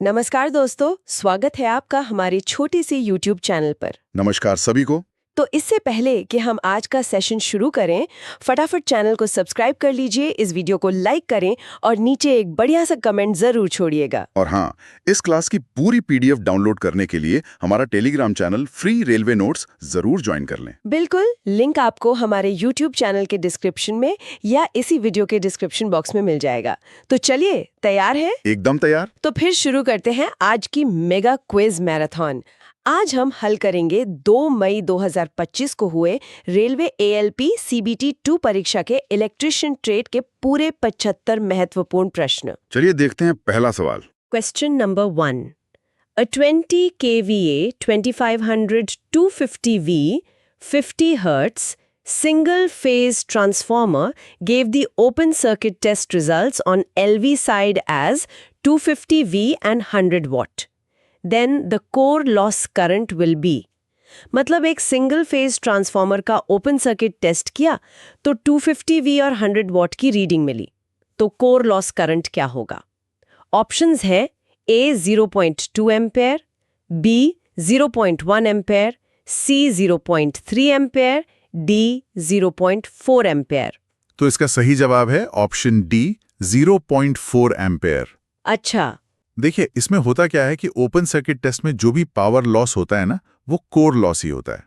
नमस्कार दोस्तों, स्वागत है आपका हमारी छोटी सी YouTube चैनल पर। नमस्कार सभी को। तो इससे पहले कि हम आज का सेशन शुरू करें, फटाफट चैनल को सब्सक्राइब कर लीजिए, इस वीडियो को लाइक करें और नीचे एक बढ़िया सा कमेंट जरूर छोड़िएगा। और हाँ, इस क्लास की पूरी PDF डाउनलोड करने के लिए हमारा Telegram channel free railway notes जरूर ज्वाइन कर लें। बिल्कुल, लिंक आपको हमारे YouTube चैनल के डिस्क्रिप्शन में या इसी वीडियो के डिस्क्रिप्शन बॉक्स में मिल जाएगा। तो चलिए, तैयार हैं? एकदम तैयार। तो फिर शुरू करते हैं आज की मेगा क्विज मैराथन। आज हम हल करेंगे 2 मई 2025 को हुए रेलवे ALP CBT 2 परीक्षा के इलेक्ट्रिशियन ट्रेड के पूरे 75 महत्वपूर्ण प्रश्न। चलिए देखते हैं पहला सवाल। Question number 1। A 20 kVA 2500 250V 50 Hz single phase transformer gave the open circuit test results on LV side as 250V and 100 watt. Then the core loss current will be। मतलब एक सिंगल फेज ट्रांसफॉर्मर का open circuit test किया तो 250V और 100 what की reading मिली। तो core loss current क्या होगा? ऑप्शंस है A 0.2 ampere, B 0.1 ampere, C 0.3 ampere, D 0.4 ampere. तो इसका सही जवाब है ऑप्शन डी 0.4 एम्पेयर। अच्छा, देखिए इसमें होता क्या है कि ओपन सर्किट टेस्ट में जो भी पावर लॉस होता है ना, वो कोर लॉस ही होता है।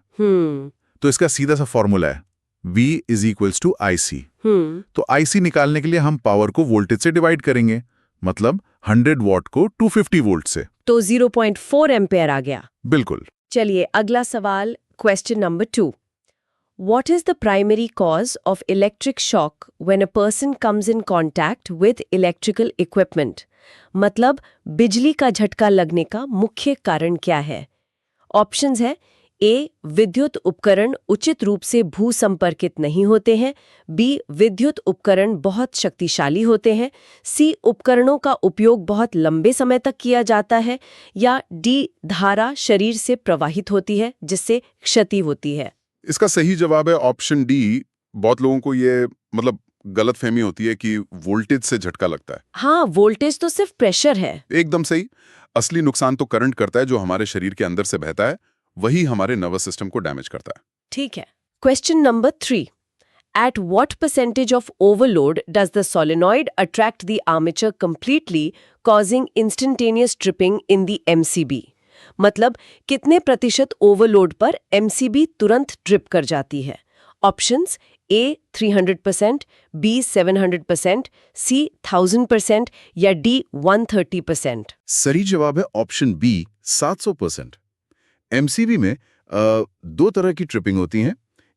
तो इसका सीधा सा फॉर्मूला है V = IC। तो IC निकालने के लिए हम पावर को वोल्टेज से डिवाइड करेंगे, मतलब 100 वॉट को 250 वोल्ट से। तो 0.4 एम्पेयर आ गया। बिल्कुल। चलिए अगला सवाल, question number 2। What is the primary cause of electric shock when a person comes in contact with electrical equipment? मतलब बिजली का झटका लगने का मुख्य कारण क्या है? ऑप्शंस है A विद्युत उपकरण उचित रूप से भू संपर्कित नहीं होते हैं, B विद्युत उपकरण बहुत शक्तिशाली होते हैं, C उपकरणों का उपयोग बहुत लंबे समय तक किया जाता है, या D धारा शरीर से प्रवाहित होती है जिससे क्षति होती है। इसका सही जवाब है ऑप्शन डी। बहुत लोगों को ये गलतफहमी होती है कि वोल्टेज से झटका लगता है। हाँ, वोल्टेज तो सिर्फ प्रेशर है। एकदम सही। असली नुकसान तो करंट करता है जो हमारे शरीर के अंदर से बहता है, वही हमारे नर्वस सिस्टम को डैमेज करता है। ठीक है। Question number 3। At what percentage of overload does the solenoid attract the armature completely, causing instantaneous tripping in the MCB? मतलब कितने प्रतिशत ओवरलोड पर MCB तुरंत ट्रिप कर जाती है? ऑप्शंस A 300%, B 700%, C 1000% या D 130%। सही जवाब है ऑप्शन बी 700%। MCB में दो तरह की ट्रिपिंग होती हैं,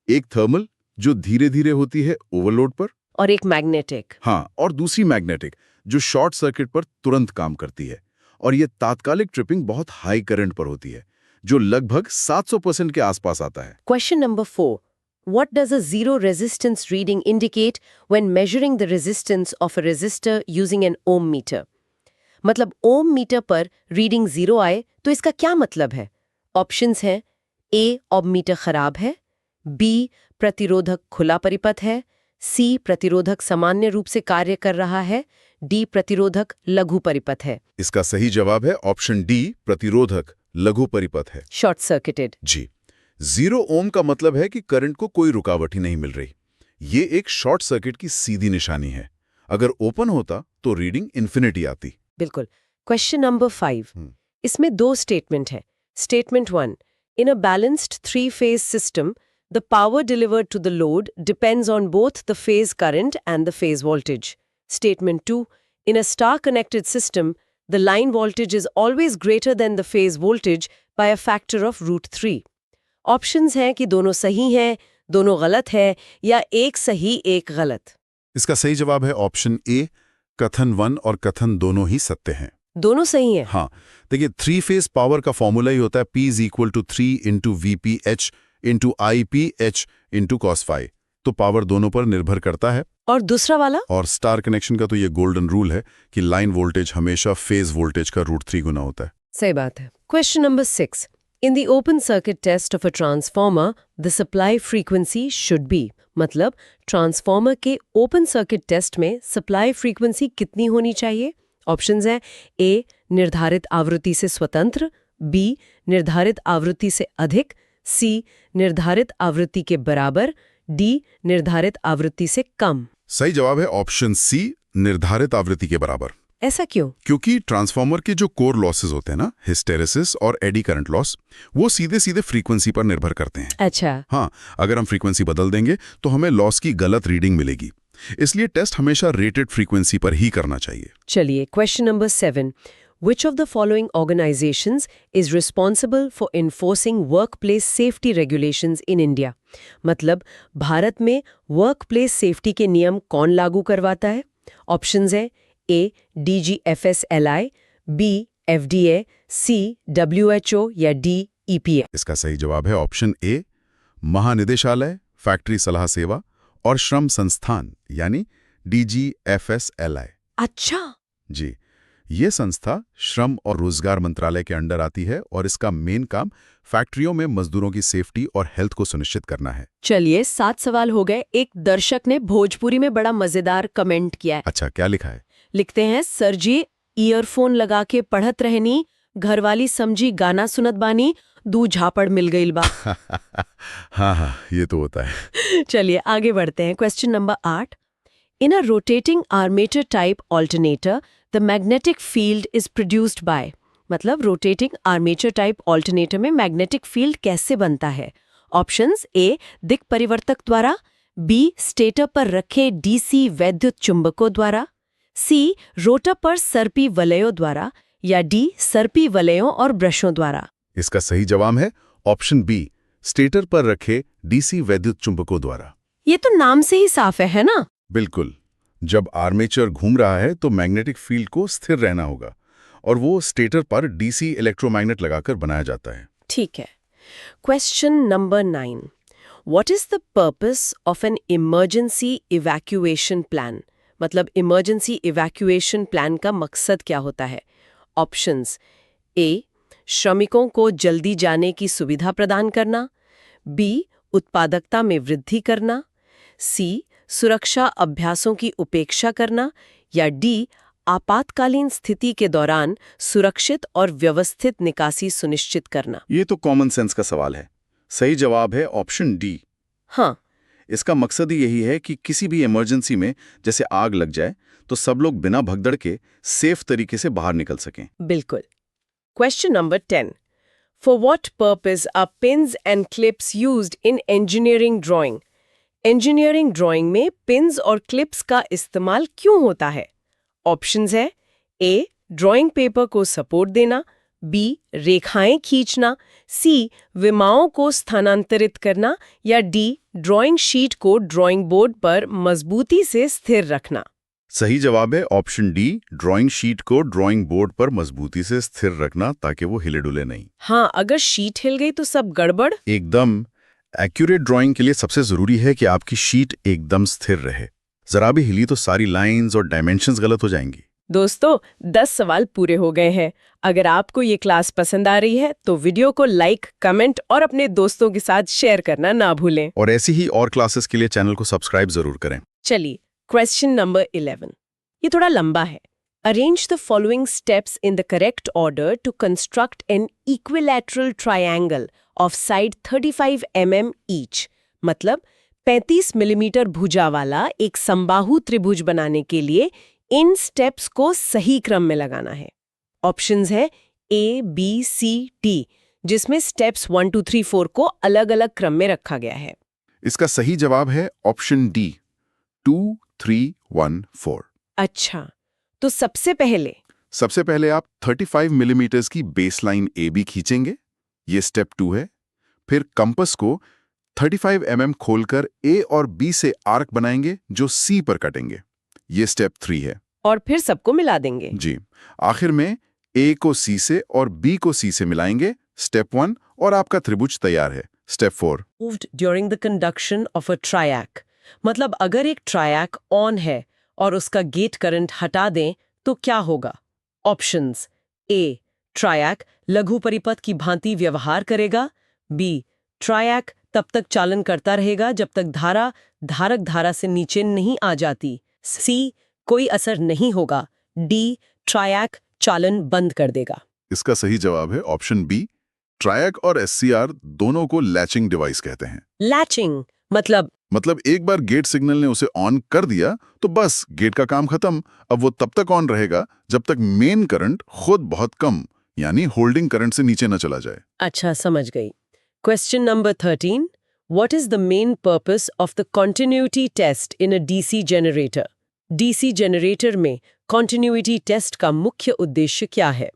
एक थर्मल जो धीरे धीरे होती है ओवरलोड पर, और एक मैग्नेटिक। हाँ, और दूसरी मैग्नेटिक जो शॉर्ट सर्किट पर तुरंत काम करती है। और ये तात्कालिक ट्रिपिंग बहुत हाई करंट पर होती है जो लगभग 700% के आसपास आता है। Question number 4. What does a zero resistance reading indicate when measuring the resistance of a resistor using an ohm meter? मतलब ओम मीटर पर रीडिंग 0 आए तो इसका क्या मतलब है? ऑप्शंस हैं A ओम मीटर खराब है, B प्रतिरोधक खुला परिपथ है, C प्रतिरोधक सामान्य रूप से कार्य कर रहा है, D प्रतिरोधक लघु परिपथ है। इसका सही जवाब है ऑप्शन डी प्रतिरोधक लघु परिपथ है। Short circuited. जी। 0 ओम का मतलब है कि करंट को कोई रुकावट ही नहीं मिल रही। ये एक शॉर्ट सर्किट की सीधी निशानी है। अगर ओपन होता तो रीडिंग इन्फिनिटी आती। बिल्कुल। Question number 5। इसमें 2 स्टेटमेंट है। Statement 1, in a balanced 3-phase system the power delivered to the load depends on both the phase current and the phase voltage. Statement 2, in a star-connected system, the line voltage is always greater than the phase voltage by a factor of √3. Options हैं कि दोनों सही हैं, दोनों गलत है, या एक सही एक गलत। इसका सही जवाब है ऑप्शन ए, कथन 1 और कथन दोनों ही सत्य हैं। दोनों सही हैं। हाँ, देखिए 3-phase पावर का फॉर्मूला ही होता है P = 3 × VPH × IPH × cos phi। तो पावर दोनों पर निर्भर करता है। और दूसरा वाला? और स्टार कनेक्शन का तो ये गोल्डन रूल है कि लाइन वोल्टेज हमेशा फेज वोल्टेज का √3 गुना होता है। सही बात है। Question number 6, in the open circuit test of a transformer the supply frequency should be. मतलब ट्रांसफॉर्मर के ओपन सर्किट टेस्ट में सप्लाई फ्रीक्वेंसी कितनी होनी चाहिए? ऑप्शंस हैं A निर्धारित आवृत्ति से स्वतंत्र, बी निर्धारित आवृत्ति से अधिक, सी निर्धारित आवृत्ति के बराबर, डी निर्धारित आवृत्ति से कम। सही जवाब है ऑप्शन सी, निर्धारित आवृत्ति के बराबर। ऐसा क्यों? क्योंकि ट्रांसफार्मर के जो कोर लॉसेस होते हैं ना, हिस्टेरेसिस और एडी करंट लॉस, वो सीधे सीधे फ्रीक्वेंसी पर निर्भर करते हैं। अच्छा। हाँ, अगर हम फ्रीक्वेंसी बदल देंगे तो हमें लॉस की गलत रीडिंग मिलेगी। इसलिए टेस्ट हमेशा रेटेड फ्रीक्वेंसी पर ही करना चाहिए। चलिए, question number 7। Which of the following organizations is responsible for enforcing workplace safety regulations in India? मतलब भारत में वर्कप्लेस सेफ्टी के नियम कौन लागू करवाता है? ऑप्शंस है A DGFSLI, B FDA, C WHO या D EPA। इसका सही जवाब है ऑप्शन ए, महानिदेशालय, फैक्ट्री सलाह सेवा और श्रम संस्थान यानी DGFSLI। अच्छा। जी, ये संस्था श्रम और रोजगार मंत्रालय के अंडर आती है और इसका मेन काम फैक्ट्रियों में मजदूरों की सेफ्टी और हेल्थ को सुनिश्चित करना है। चलिए, 7 सवाल हो गए। एक दर्शक ने भोजपुरी में बड़ा मजेदार कमेंट किया है। अच्छा, क्या लिखा है? लिखते हैं, सर जी ईयरफोन लगा के पढ़त रहनी, घरवाली समझी गाना सुनत बानी, दू झापड़ मिल गईल बा। हाँ, ये तो होता है। चलिए आगे बढ़ते हैं। Question number 8। In a rotating armature type alternator the magnetic field is produced by. मतलब रोटेटिंग आर्मेचर टाइप ऑल्टरनेटर में मैग्नेटिक फील्ड कैसे बनता है? ऑप्शंस ए दिक् परिवर्तक द्वारा, बी स्टेटर पर रखे डीसी वैद्युत चुंबकों द्वारा, सी रोटर पर सर्पी वलयों द्वारा या डी सर्पी वलयों और ब्रशों द्वारा। इसका सही जवाब है ऑप्शन बी, स्टेटर पर रखे डीसी वैद्युत चुंबकों द्वारा। ये तो नाम से ही साफ है ना? बिल्कुल। जब आर्मेचर घूम रहा है तो मैग्नेटिक फील्ड को स्थिर रहना होगा और वो स्टेटर पर डीसी इलेक्ट्रोमैग्नेट लगाकर बनाया जाता है। ठीक है। Question number 9। What is the purpose of an emergency evacuation plan? मतलब इमरजेंसी इवैक्यूएशन प्लान का मकसद क्या होता है? ऑप्शंस ए श्रमिकों को जल्दी जाने की सुविधा प्रदान करना, बी उत्पादकता में वृद्धि करना, सी सुरक्षा अभ्यासों की उपेक्षा करना या डी आपातकालीन स्थिति के दौरान सुरक्षित और व्यवस्थित निकासी सुनिश्चित करना। ये तो कॉमन सेंस का सवाल है। सही जवाब है ऑप्शन डी। हाँ, इसका मकसद ही यही है कि किसी भी इमरजेंसी में जैसे आग लग जाए तो सब लोग बिना भगदड़ के सेफ तरीके से बाहर निकल सकें। बिल्कुल। Question number 10। For what purpose are pins and clips used in engineering drawing? Engineering drawing में पिन्स और क्लिप्स का इस्तेमाल क्यों होता है? ऑप्शंस है ए ड्राइंग पेपर को सपोर्ट देना, बी रेखाएं खींचना, सी विमाओं को स्थानांतरित करना या डी ड्राइंग शीट को ड्राइंग बोर्ड पर मजबूती से स्थिर रखना। सही जवाब है ऑप्शन डी, ड्राइंग शीट को ड्राइंग बोर्ड पर मजबूती से स्थिर रखना ताकि वो हिले डुले नहीं। हाँ, अगर शीट हिल गई तो सब गड़बड़। एकदम। एक्यूरेट ड्राइंग के लिए सबसे जरूरी है कि आपकी शीट एकदम स्थिर रहे। जरा भी हिली तो सारी लाइंस और डायमेंशंस गलत हो जाएंगी। दोस्तों, 10 सवाल पूरे हो गए हैं। अगर आपको ये क्लास पसंद आ रही है तो वीडियो को लाइक, कमेंट और अपने दोस्तों के साथ शेयर करना ना भूलें। और ऐसी ही और क्लासेस के लिए चैनल को सब्सक्राइब जरूर करें। चलिए, क्वेश्चन नंबर 11। ये थोड़ा लंबा है। Arrange the following steps in the correct order to construct an equilateral triangle of side 35 mm each. मतलब 35 मिलीमीटर भुजा वाला एक समबाहु त्रिभुज बनाने के लिए इन स्टेप्स को सही क्रम में लगाना है। ऑप्शंस है ए बी सी डी, जिसमें स्टेप्स 1 2 3 4 को अलग अलग क्रम में रखा गया है। इसका सही जवाब है ऑप्शन डी, 2 3 1 4। अच्छा, तो सबसे पहले आप 35 मिलीमीटर की बेसलाइन ए बी खींचेंगे, ये स्टेप 2 है। फिर कंपास को 35 mm खोलकर ए और बी से आर्क बनाएंगे जो सी पर कटेंगे, ये स्टेप 3 है। और फिर सबको मिला देंगे। जी, आखिर में ए को सी से और बी को सी से मिलाएंगे, स्टेप 1, और आपका त्रिभुज तैयार है, step 4। Moved during the conduction of a triac. मतलब अगर एक ट्रायैक ऑन है और उसका गेट करंट हटा दें तो क्या होगा? ऑप्शंस ए ट्रायैक लघु परिपथ की भांति व्यवहार करेगा, बी ट्रायैक तब तक चालन करता रहेगा जब तक धारा धारक धारा से नीचे नहीं आ जाती, सी कोई असर नहीं होगा, डी ट्रायैक चालन बंद कर देगा। इसका सही जवाब है ऑप्शन बी। ट्रायक और एससीआर दोनों को लैचिंग डिवाइस कहते हैं। लैचिंग मतलब एक बार गेट सिग्नल ने उसे ऑन कर दिया तो बस गेट का काम खत्म। अब वो तब तक ऑन रहेगा जब तक मेन करंट खुद बहुत कम यानी होल्डिंग करंट से नीचे न चला जाए। अच्छा, समझ गई। Question number 13, what is the main purpose of the continuity test in a DC generator? DC generator में कॉन्टिन्यूटी टेस्ट का मुख्य उद्देश्य क्या है?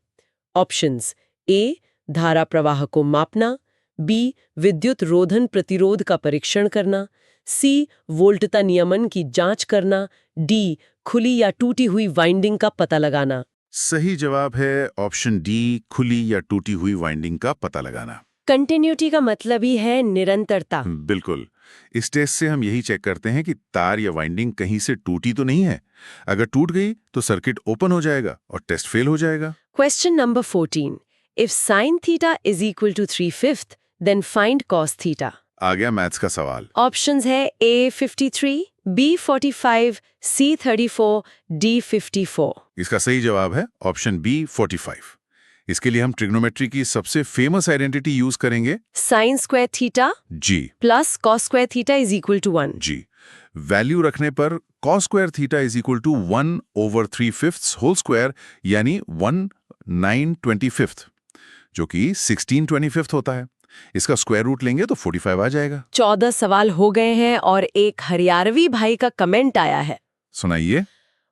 ऑप्शंस: ए, धारा प्रवाह को मापना, बी, विद्युत रोधन प्रतिरोध का परीक्षण करना, सी, वोल्टता नियमन की जांच करना, डी, खुली या टूटी हुई वाइंडिंग का पता लगाना। सही जवाब है ऑप्शन डी, खुली या टूटी हुई वाइंडिंग का पता लगाना। कंटिन्यूटी का मतलब ही है निरंतरता। बिल्कुल। इस टेस्ट से हम यही चेक करते हैं कि तार या वाइंडिंग कहीं से टूटी तो नहीं है। अगर टूट गई तो सर्किट ओपन हो जाएगा और टेस्ट फेल हो जाएगा। Question number 14, if sin theta is equal to 3/5 then find cos theta. आ गया मैथ्स का सवाल। ऑप्शंस है A 53, B 45, C 34, D 54। इसका सही जवाब है ऑप्शन बी 45। इसके लिए हम ट्रिग्नोमेट्री की सबसे फेमस आइडेंटिटी यूज करेंगे, साइन स्क्वायर थीटा जी plus cos square theta is equal to 1। जी। वैल्यू रखने पर cos square theta is equal to 1/3/5 whole square यानी 1/9/25 जो कि 16/25 होता है। इसका स्क्वायर रूट लेंगे तो 45 आ जाएगा। 14 सवाल हो गए हैं और एक हरियाणवी भाई का कमेंट आया है। सुनाइए।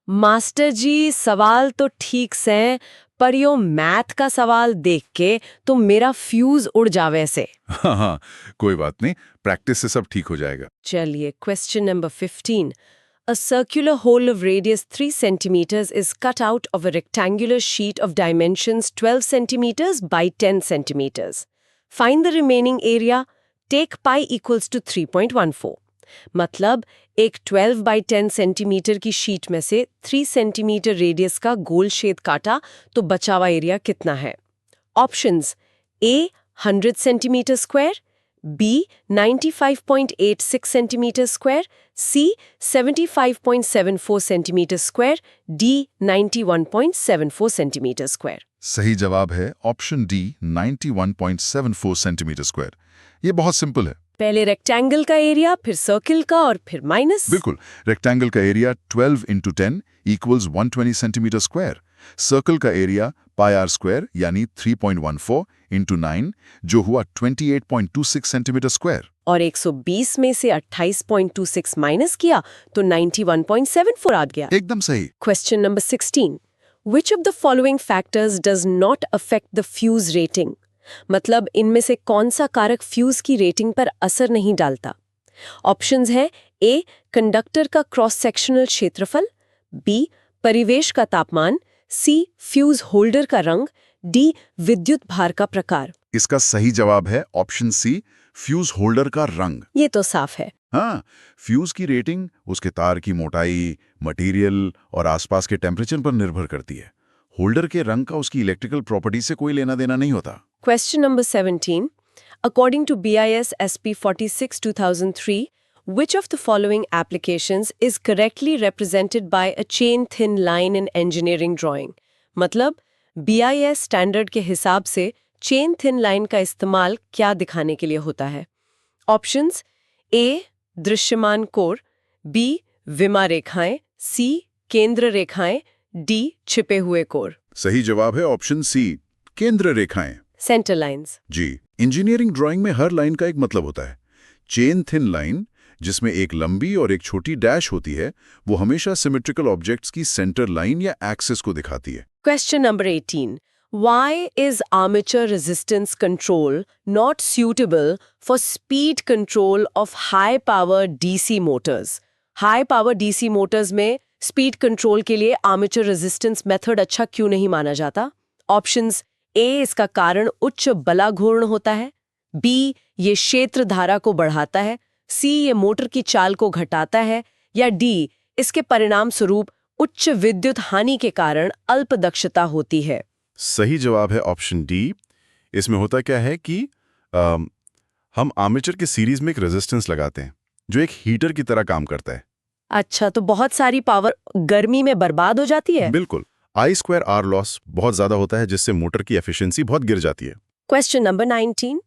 मास्टर जी, सवाल तो ठीक से, पर यो मैथ का सवाल देख के तो मेरा फ्यूज उड़ जावे से। हाँ, कोई बात नहीं, प्रैक्टिस से सब ठीक हो जाएगा। चलिए, question number 15। A circular hole of radius 3 centimeters is cut out of a rectangular sheet of dimensions 12 centimeters by 10 centimeters. Find the remaining area. Take pi equals to 3.14. मतलब एक 12 by 10 सेंटीमीटर की sheet में से 3 centimetre radius का गोल छेद काटा तो बचा हुआ एरिया कितना है? Options: A 100 centimetre square, B 95.86 centimetre square, C 75.74 centimetre square, D 91.74 centimetre square. सही जवाब है ऑप्शन डी 91.74 सेंटीमीटर स्क्वायर। ये बहुत सिंपल है। पहले रेक्टेंगल का एरिया, फिर सर्किल का और फिर माइनस। बिल्कुल। रेक्टेंगल का एरिया 12 × 10 = 120 सेंटीमीटर स्क्वायर। सर्कल का एरिया πr स्क्वायर यानी 3.14 × 9 जो हुआ 28.26 सेंटीमीटर स्क्वायर। और 120 में से 28.26 माइनस किया तो 91.74 आ गया। एकदम सही। Question number 16। Which of the following factors does not affect the fuse rating? मतलब इनमें से कौन सा कारक फ्यूज की रेटिंग पर असर नहीं डालता? ऑप्शंस हैं: ए, कंडक्टर का क्रॉस सेक्शनल क्षेत्रफल, बी, परिवेश का तापमान, सी, फ्यूज होल्डर का रंग, डी, विद्युत भार का प्रकार। इसका सही जवाब है ऑप्शन सी, फ्यूज होल्डर का रंग। ये तो साफ है। हाँ, फ्यूज की रेटिंग उसके तार की मोटाई, मटेरियल और आसपास के टेम्परेचर पर निर्भर करती है। होल्डर के रंग का उसकी इलेक्ट्रिकल प्रॉपर्टी से कोई लेना देना नहीं होता। Question number 17. According to BIS SP 46 2003, which of the following applications is correctly represented by a chain thin line in engineering drawing? मतलब BIS स्टैंडर्ड के हिसाब से चेन थिन लाइन का इस्तेमाल क्या दिखाने के लिए होता है? ऑप्शंस: ए, दृश्यमान कोर, बी, विमा रेखाएं, सी, केंद्र रेखाएं, डी, छिपे हुए कोर। सही जवाब है ऑप्शन सी, केंद्र रेखाएं। Centre lines. जी। इंजीनियरिंग ड्राइंग में हर लाइन का एक मतलब होता है। चेन थिन लाइन, जिसमें एक लंबी और एक छोटी डैश होती है, वो हमेशा सिमेट्रिकल ऑब्जेक्ट्स की सेंटर लाइन या एक्सिस को दिखाती है। Question number 18. Why is armature resistance control not suitable for speed control of high power DC motors? High power DC motors में speed control के लिए armature resistance method अच्छा क्यों नहीं माना जाता? Options: A, इसका कारण उच्च बलाघूर्ण होता है, B, ये क्षेत्र धारा को बढ़ाता है, C, ये मोटर की चाल को घटाता है, या D, इसके परिणाम स्वरूप उच्च विद्युत हानि के कारण अल्प दक्षता होती है। सही जवाब है ऑप्शन डी। इसमें होता क्या है कि हम आर्मेचर के सीरीज में एक रेजिस्टेंस लगाते हैं जो एक हीटर की तरह काम करता है। अच्छा, तो बहुत सारी पावर गर्मी में बर्बाद हो जाती है। बिल्कुल। I/R लॉस बहुत ज्यादा होता है, जिससे मोटर की एफिशिएंसी बहुत गिर जाती है। Question number 19.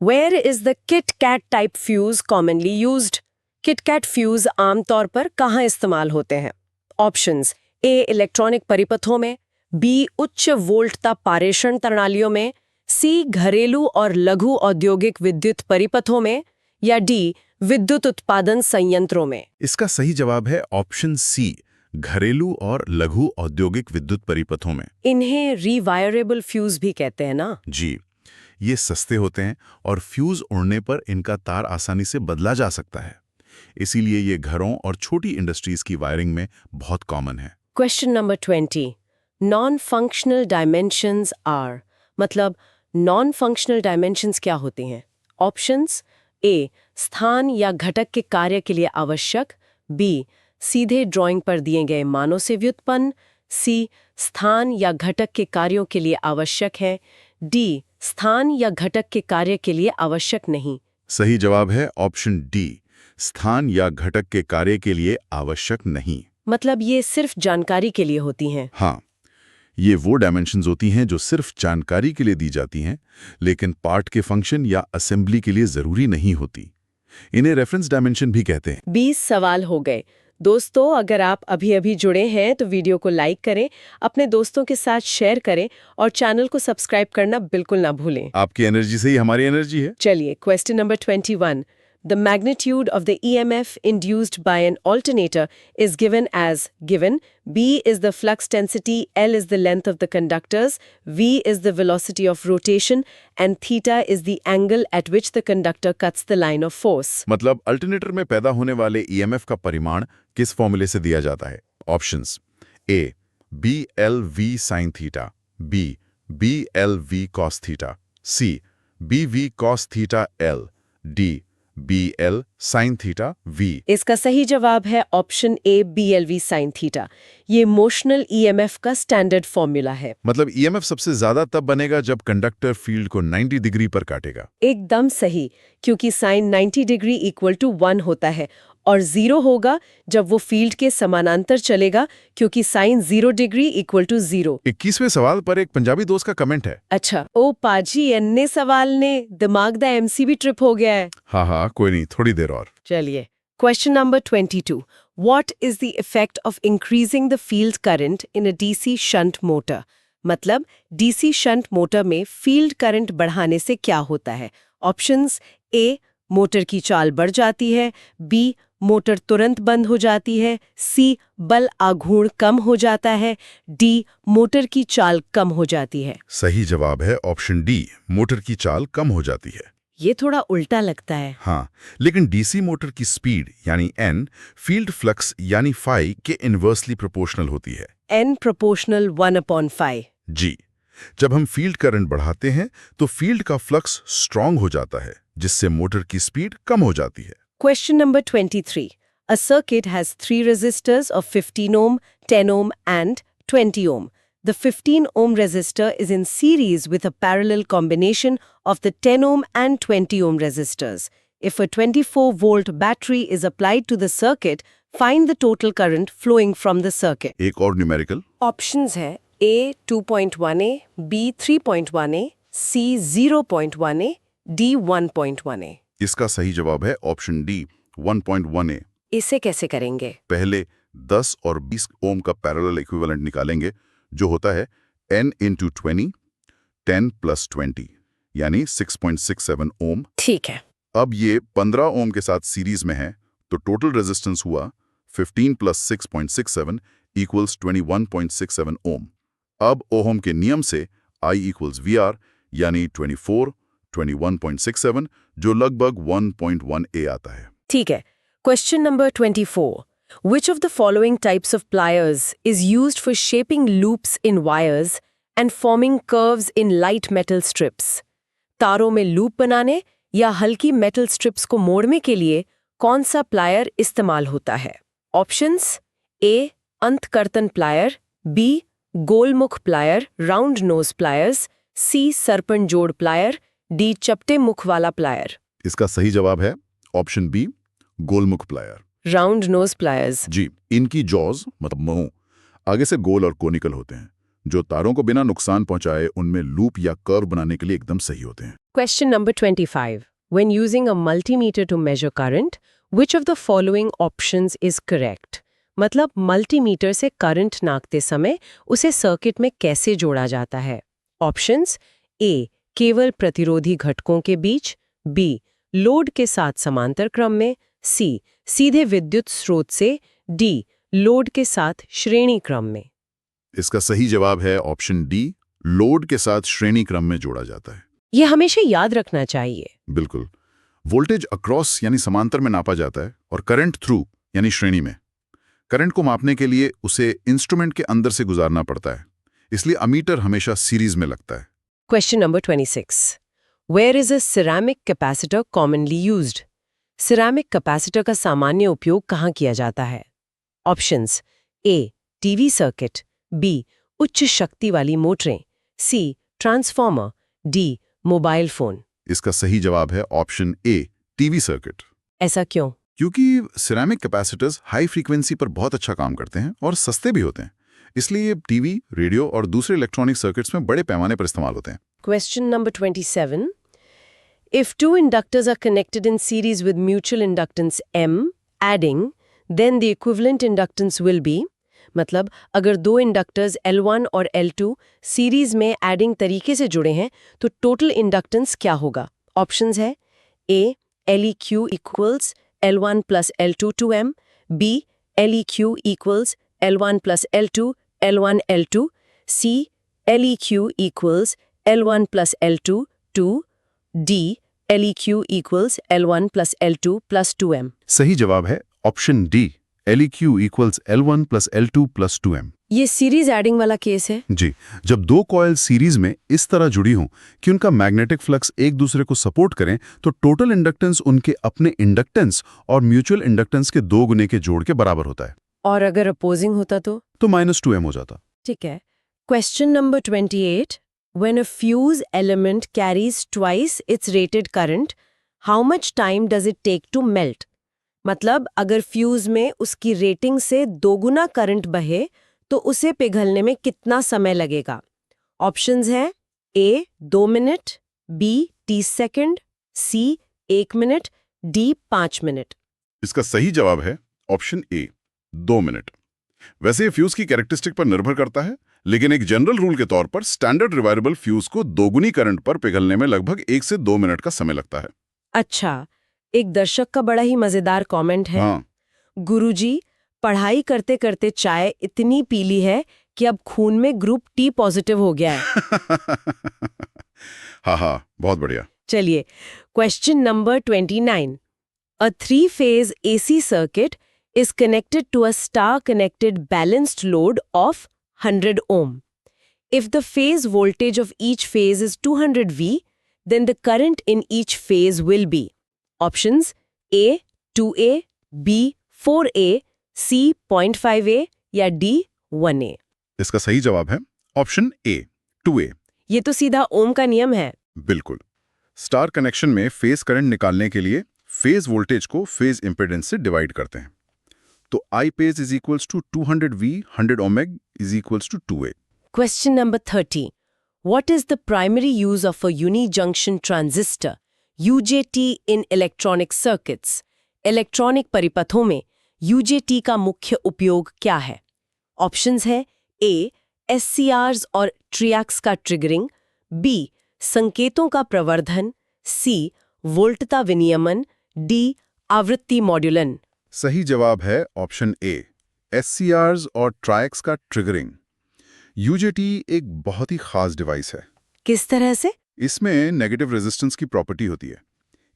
Where is the KitKat type fuse commonly used? KitKat fuse आमतौर पर कहाँ इस्तेमाल होते हैं? Options: A. इलेक्ट्रॉनिक परिपथों में, B. उच्च वोल्टता पारेषण प्रणालियों में, C. घरेलू और लघु औद्योगिक विद्युत परिपथों में, या D. विद्युत उत्पादन संयंत्रों में। इसका सही जवाब है ऑप्शन सी, घरेलू और लघु औद्योगिक विद्युत परिपथों में। इन्हें रीवायरेबल फ्यूज भी कहते हैं ना? जी, ये सस्ते होते हैं और फ्यूज उड़ने पर इनका तार आसानी से बदला जा सकता है। इसीलिए ये घरों और छोटी इंडस्ट्रीज की वायरिंग में बहुत कॉमन है। Question number 20. Non functional dimensions are, मतलब नॉन फंक्शनल डायमेंशंस क्या होते हैं? Options: A. स्थान या घटक के कार्य के लिए आवश्यक, बी. सीधे ड्राइंग पर दिए गए मानों से व्युत्पन्न, सी. स्थान या घटक के कार्यों के लिए आवश्यक है, डी. स्थान या घटक के कार्य के लिए आवश्यक नहीं। सही जवाब है ऑप्शन डी, स्थान या घटक के कार्य के लिए आवश्यक नहीं। मतलब ये सिर्फ जानकारी के लिए होती हैं। हाँ, ये वो डायमेंशंस होती हैं जो सिर्फ जानकारी के लिए दी जाती हैं, लेकिन पार्ट के फंक्शन या असेंबली के लिए जरूरी नहीं होती। इन्हें रेफरेंस डायमेंशन भी कहते हैं। 20 सवाल हो गए। दोस्तों, अगर आप अभी जुड़े हैं तो वीडियो को लाइक करें, अपने दोस्तों के साथ शेयर करें और चैनल को सब्सक्राइब करना बिल्कुल ना भूलें। आपकी एनर्जी से ही हमारी एनर्जी है। चलिए, question number 21. The magnitude of the EMF induced by an alternator is given as given. B is the flux density, L is the length of the conductors, V is the velocity of rotation, and theta is the angle at which the conductor cuts the line of force. मतलब alternator में पैदा होने वाले EMF का परिमाण किस फॉर्मूले से दिया जाता है? ऑप्शंस: ए. BLV sin theta, B. BLV cos theta, C. BV cos theta L, D. BL sin theta V। इसका सही जवाब है option A, BLV sin theta. ये मोशनल EMF का स्टैंडर्ड फॉर्मूला है। मतलब ईएमएफ सबसे ज्यादा तब बनेगा जब कंडक्टर फील्ड को 90 डिग्री पर काटेगा। एकदम सही, क्योंकि साइन 90 डिग्री इक्वल टू 1 होता है, और 0 होगा जब वो फील्ड के समानांतर चलेगा, क्योंकि साइन 0 डिग्री इक्वल टू 0। 21वें सवाल पर एक पंजाबी दोस्त का कमेंट है। अच्छा, ओ पाजी, अन्ने सवाल ने दिमाग दा MC भी ट्रिप हो गया है। हाँ, कोई नहीं, थोड़ी देर और। चलिए, question number 22. What is the effect of increasing the field current in a DC shunt motor? मतलब DC shunt मोटर में फील्ड करंट बढ़ाने से क्या होता है? ऑप्शंस: ए. मोटर की चाल बढ़ जाती है, बी. मोटर तुरंत बंद हो जाती है, सी. बल आघूर्ण कम हो जाता है, डी. मोटर की चाल कम हो जाती है। सही जवाब है ऑप्शन डी, मोटर की चाल कम हो जाती है। ये थोड़ा उल्टा लगता है। हाँ, लेकिन डीसी मोटर की स्पीड यानी एन फील्ड फ्लक्स यानी फाई के इनवर्सली प्रोपोर्शनल होती है। N proportional 1/5। जी, जब हम फील्ड करंट बढ़ाते हैं तो फील्ड का फ्लक्स स्ट्रांग हो जाता है, जिससे मोटर की स्पीड कम हो जाती है। Question number 23. A circuit has 3 resistors of 15 ohm, 10 ohm and 20 ohm. The 15 ohm resistor is in series with a parallel combination of the 10 ohm and 20 ohm resistors. If a 24-volt battery is applied to the circuit, find the total current flowing from the circuit. एक और numerical. Options है A 2.1A, B 3.1A, C 0.1A, D 1.1A. इसका सही जवाब है option D, 1.1A। इसे कैसे करेंगे? पहले 10 और 20 ओम का पैरेलल इक्विवेलेंट निकालेंगे, जो होता है n × 20, 10 + 20 यानी 6.67 ओम। ठीक है। अब ये 15 ओम के साथ सीरीज में है, तो टोटल रेजिस्टेंस हुआ 15 + 6.67 = 21.67 ओम। अब ओहम के नियम से I = VR यानी 24 21.67, जो लगभग 1.1A आता है। ठीक है। Question number 24. Which of the following types of pliers is used for shaping loops in wires and forming curves in light metal strips? तारों में लूप बनाने या हल्की मेटल स्ट्रिप्स को मोड़ने के लिए कौन सा प्लायर इस्तेमाल होता है? Options: A. अंतकर्तन प्लायर, बी. गोलमुख plier, round nose pliers, C. सरपंजोड़ प्लायर, डी. चपटे मुख वाला प्लायर। इसका सही जवाब है ऑप्शन बी, गोलमुख प्लायर। Round nose pliers. जी, इनकी जॉज मतलब मुंह आगे से गोल और कोनिकल होते हैं, जो तारों को बिना नुकसान पहुंचाए उनमें लूप या कर्व बनाने के लिए एकदम सही होते हैं। Question number 25. When using a multimeter to measure current, which of the following options is correct? मतलब मल्टीमीटर से करंट नापते समय उसे सर्किट में कैसे जोड़ा जाता है? ऑप्शंस: ए, केवल प्रतिरोधी घटकों के बीच, बी, लोड के साथ समांतर क्रम में, सी, सीधे विद्युत स्रोत से, डी, लोड के साथ श्रेणी क्रम में। इसका सही जवाब है ऑप्शन डी, लोड के साथ श्रेणी क्रम में जोड़ा जाता है। ये हमेशा याद रखना चाहिए। बिल्कुल। वोल्टेज अक्रॉस यानी समांतर में नापा जाता है और करंट थ्रू यानी श्रेणी में। करंट को मापने के लिए उसे इंस्ट्रूमेंट के अंदर से गुजारना पड़ता है, इसलिए अमीटर हमेशा सीरीज में लगता है। Question number 26. Where is a ceramic capacitor commonly used? Ceramic capacitor का सामान्य उपयोग कहाँ किया जाता है? ऑप्शंस: ए, टीवी सर्किट, बी, उच्च शक्ति वाली मोटरें, सी, ट्रांसफार्मर, डी, मोबाइल फोन। इसका सही जवाब है ऑप्शन ए, टीवी सर्किट। ऐसा क्यों? क्योंकि सिरेमिक कैपेसिटर्स हाई फ्रीक्वेंसी पर बहुत अच्छा काम करते हैं और सस्ते भी होते हैं, इसलिए ये टीवी, रेडियो और दूसरे इलेक्ट्रॉनिक सर्किट्स में बड़े पैमाने पर इस्तेमाल होते हैं। Question number 27. If two inductors are connected in series with mutual inductance M, adding, then the equivalent inductance will be, मतलब अगर दो इंडक्टर्स L1 और L2 सीरीज में एडिंग तरीके से जुड़े हैं तो टोटल इंडक्टेंस क्या होगा? ऑप्शंस है: ए, LEQ equals L1 plus L2 to M, B, LEQ equals L1 plus L2, L1 L2, C, LEQ equals L1 plus L2 to D, LEQ equals L1 plus L2 plus 2M। सही जवाब है option D, LEQ equals L1 plus L2 plus 2M। ये series adding वाला case है। जी, जब दो coil series में इस तरह जुड़ी हों कि उनका मैग्नेटिक फ्लक्स एक दूसरे को सपोर्ट करें, तो टोटल इंडक्टेंस उनके अपने इंडक्टेंस और म्यूचुअल इंडक्टेंस के 2 गुने के जोड़ के बराबर होता है। और अगर अपोजिंग होता तो -2M हो जाता। ठीक है। Question number 28. When a fuse element carries twice its rated current, how much time does it take to melt? मतलब अगर फ्यूज में उसकी रेटिंग से 2 गुना करंट बहे तो उसे पिघलने में कितना समय लगेगा? ऑप्शंस हैं: ए, 2 मिनट, बी, 30 सेकंड, सी, 1 मिनट, डी, 5 मिनट। इसका सही जवाब है ऑप्शन ए, 2 मिनट। वैसे ये फ्यूज की कैरेक्टरिस्टिक पर निर्भर करता है, लेकिन एक जनरल रूल के तौर पर स्टैंडर्ड रिवायरेबल फ्यूज को 2 गुनी करंट पर पिघलने में लगभग 1 से 2 मिनट का समय लगता है। अच्छा, एक दर्शक का बड़ा ही मजेदार कमेंट है। हाँ। गुरुजी, पढ़ाई करते करते चाय इतनी पीली है कि अब खून में ग्रुप टी पॉजिटिव हो गया है। हाँ, बहुत बढ़िया। चलिए, question number 29. A 3-phase AC circuit is connected to a star-connected balanced load of 100 ohm. If the phase voltage of each phase is 200 V, then the current in each phase will be. Options: A, 2A, B, 4A, C, 0.5A या D, 1A। इसका सही जवाब है option A, 2A। ये तो सीधा ओम का नियम है। बिल्कुल। स्टार कनेक्शन में फेज करंट निकालने के लिए फेज वोल्टेज को फेज इंपेडेंस से डिवाइड करते हैं। तो I phase is equals to 200 V, 100 ohmic is equals to 2A। Question number 30. What is the primary use of a unijunction transistor, UJT, in electronic circuits? Electronic परिपथों में UJT का मुख्य उपयोग क्या है? ऑप्शंस है: ए, SCRs और ट्रिएक्स का ट्रिगरिंग, बी, संकेतों का प्रवर्धन, सी, वोल्टता विनियमन, डी, आवृत्ति मॉड्यूलन। सही जवाब है ऑप्शन ए, SCRs और ट्राइक्स का ट्रिगरिंग। UJT एक बहुत ही खास डिवाइस है। किस तरह से? इसमें नेगेटिव रेजिस्टेंस की प्रॉपर्टी होती है।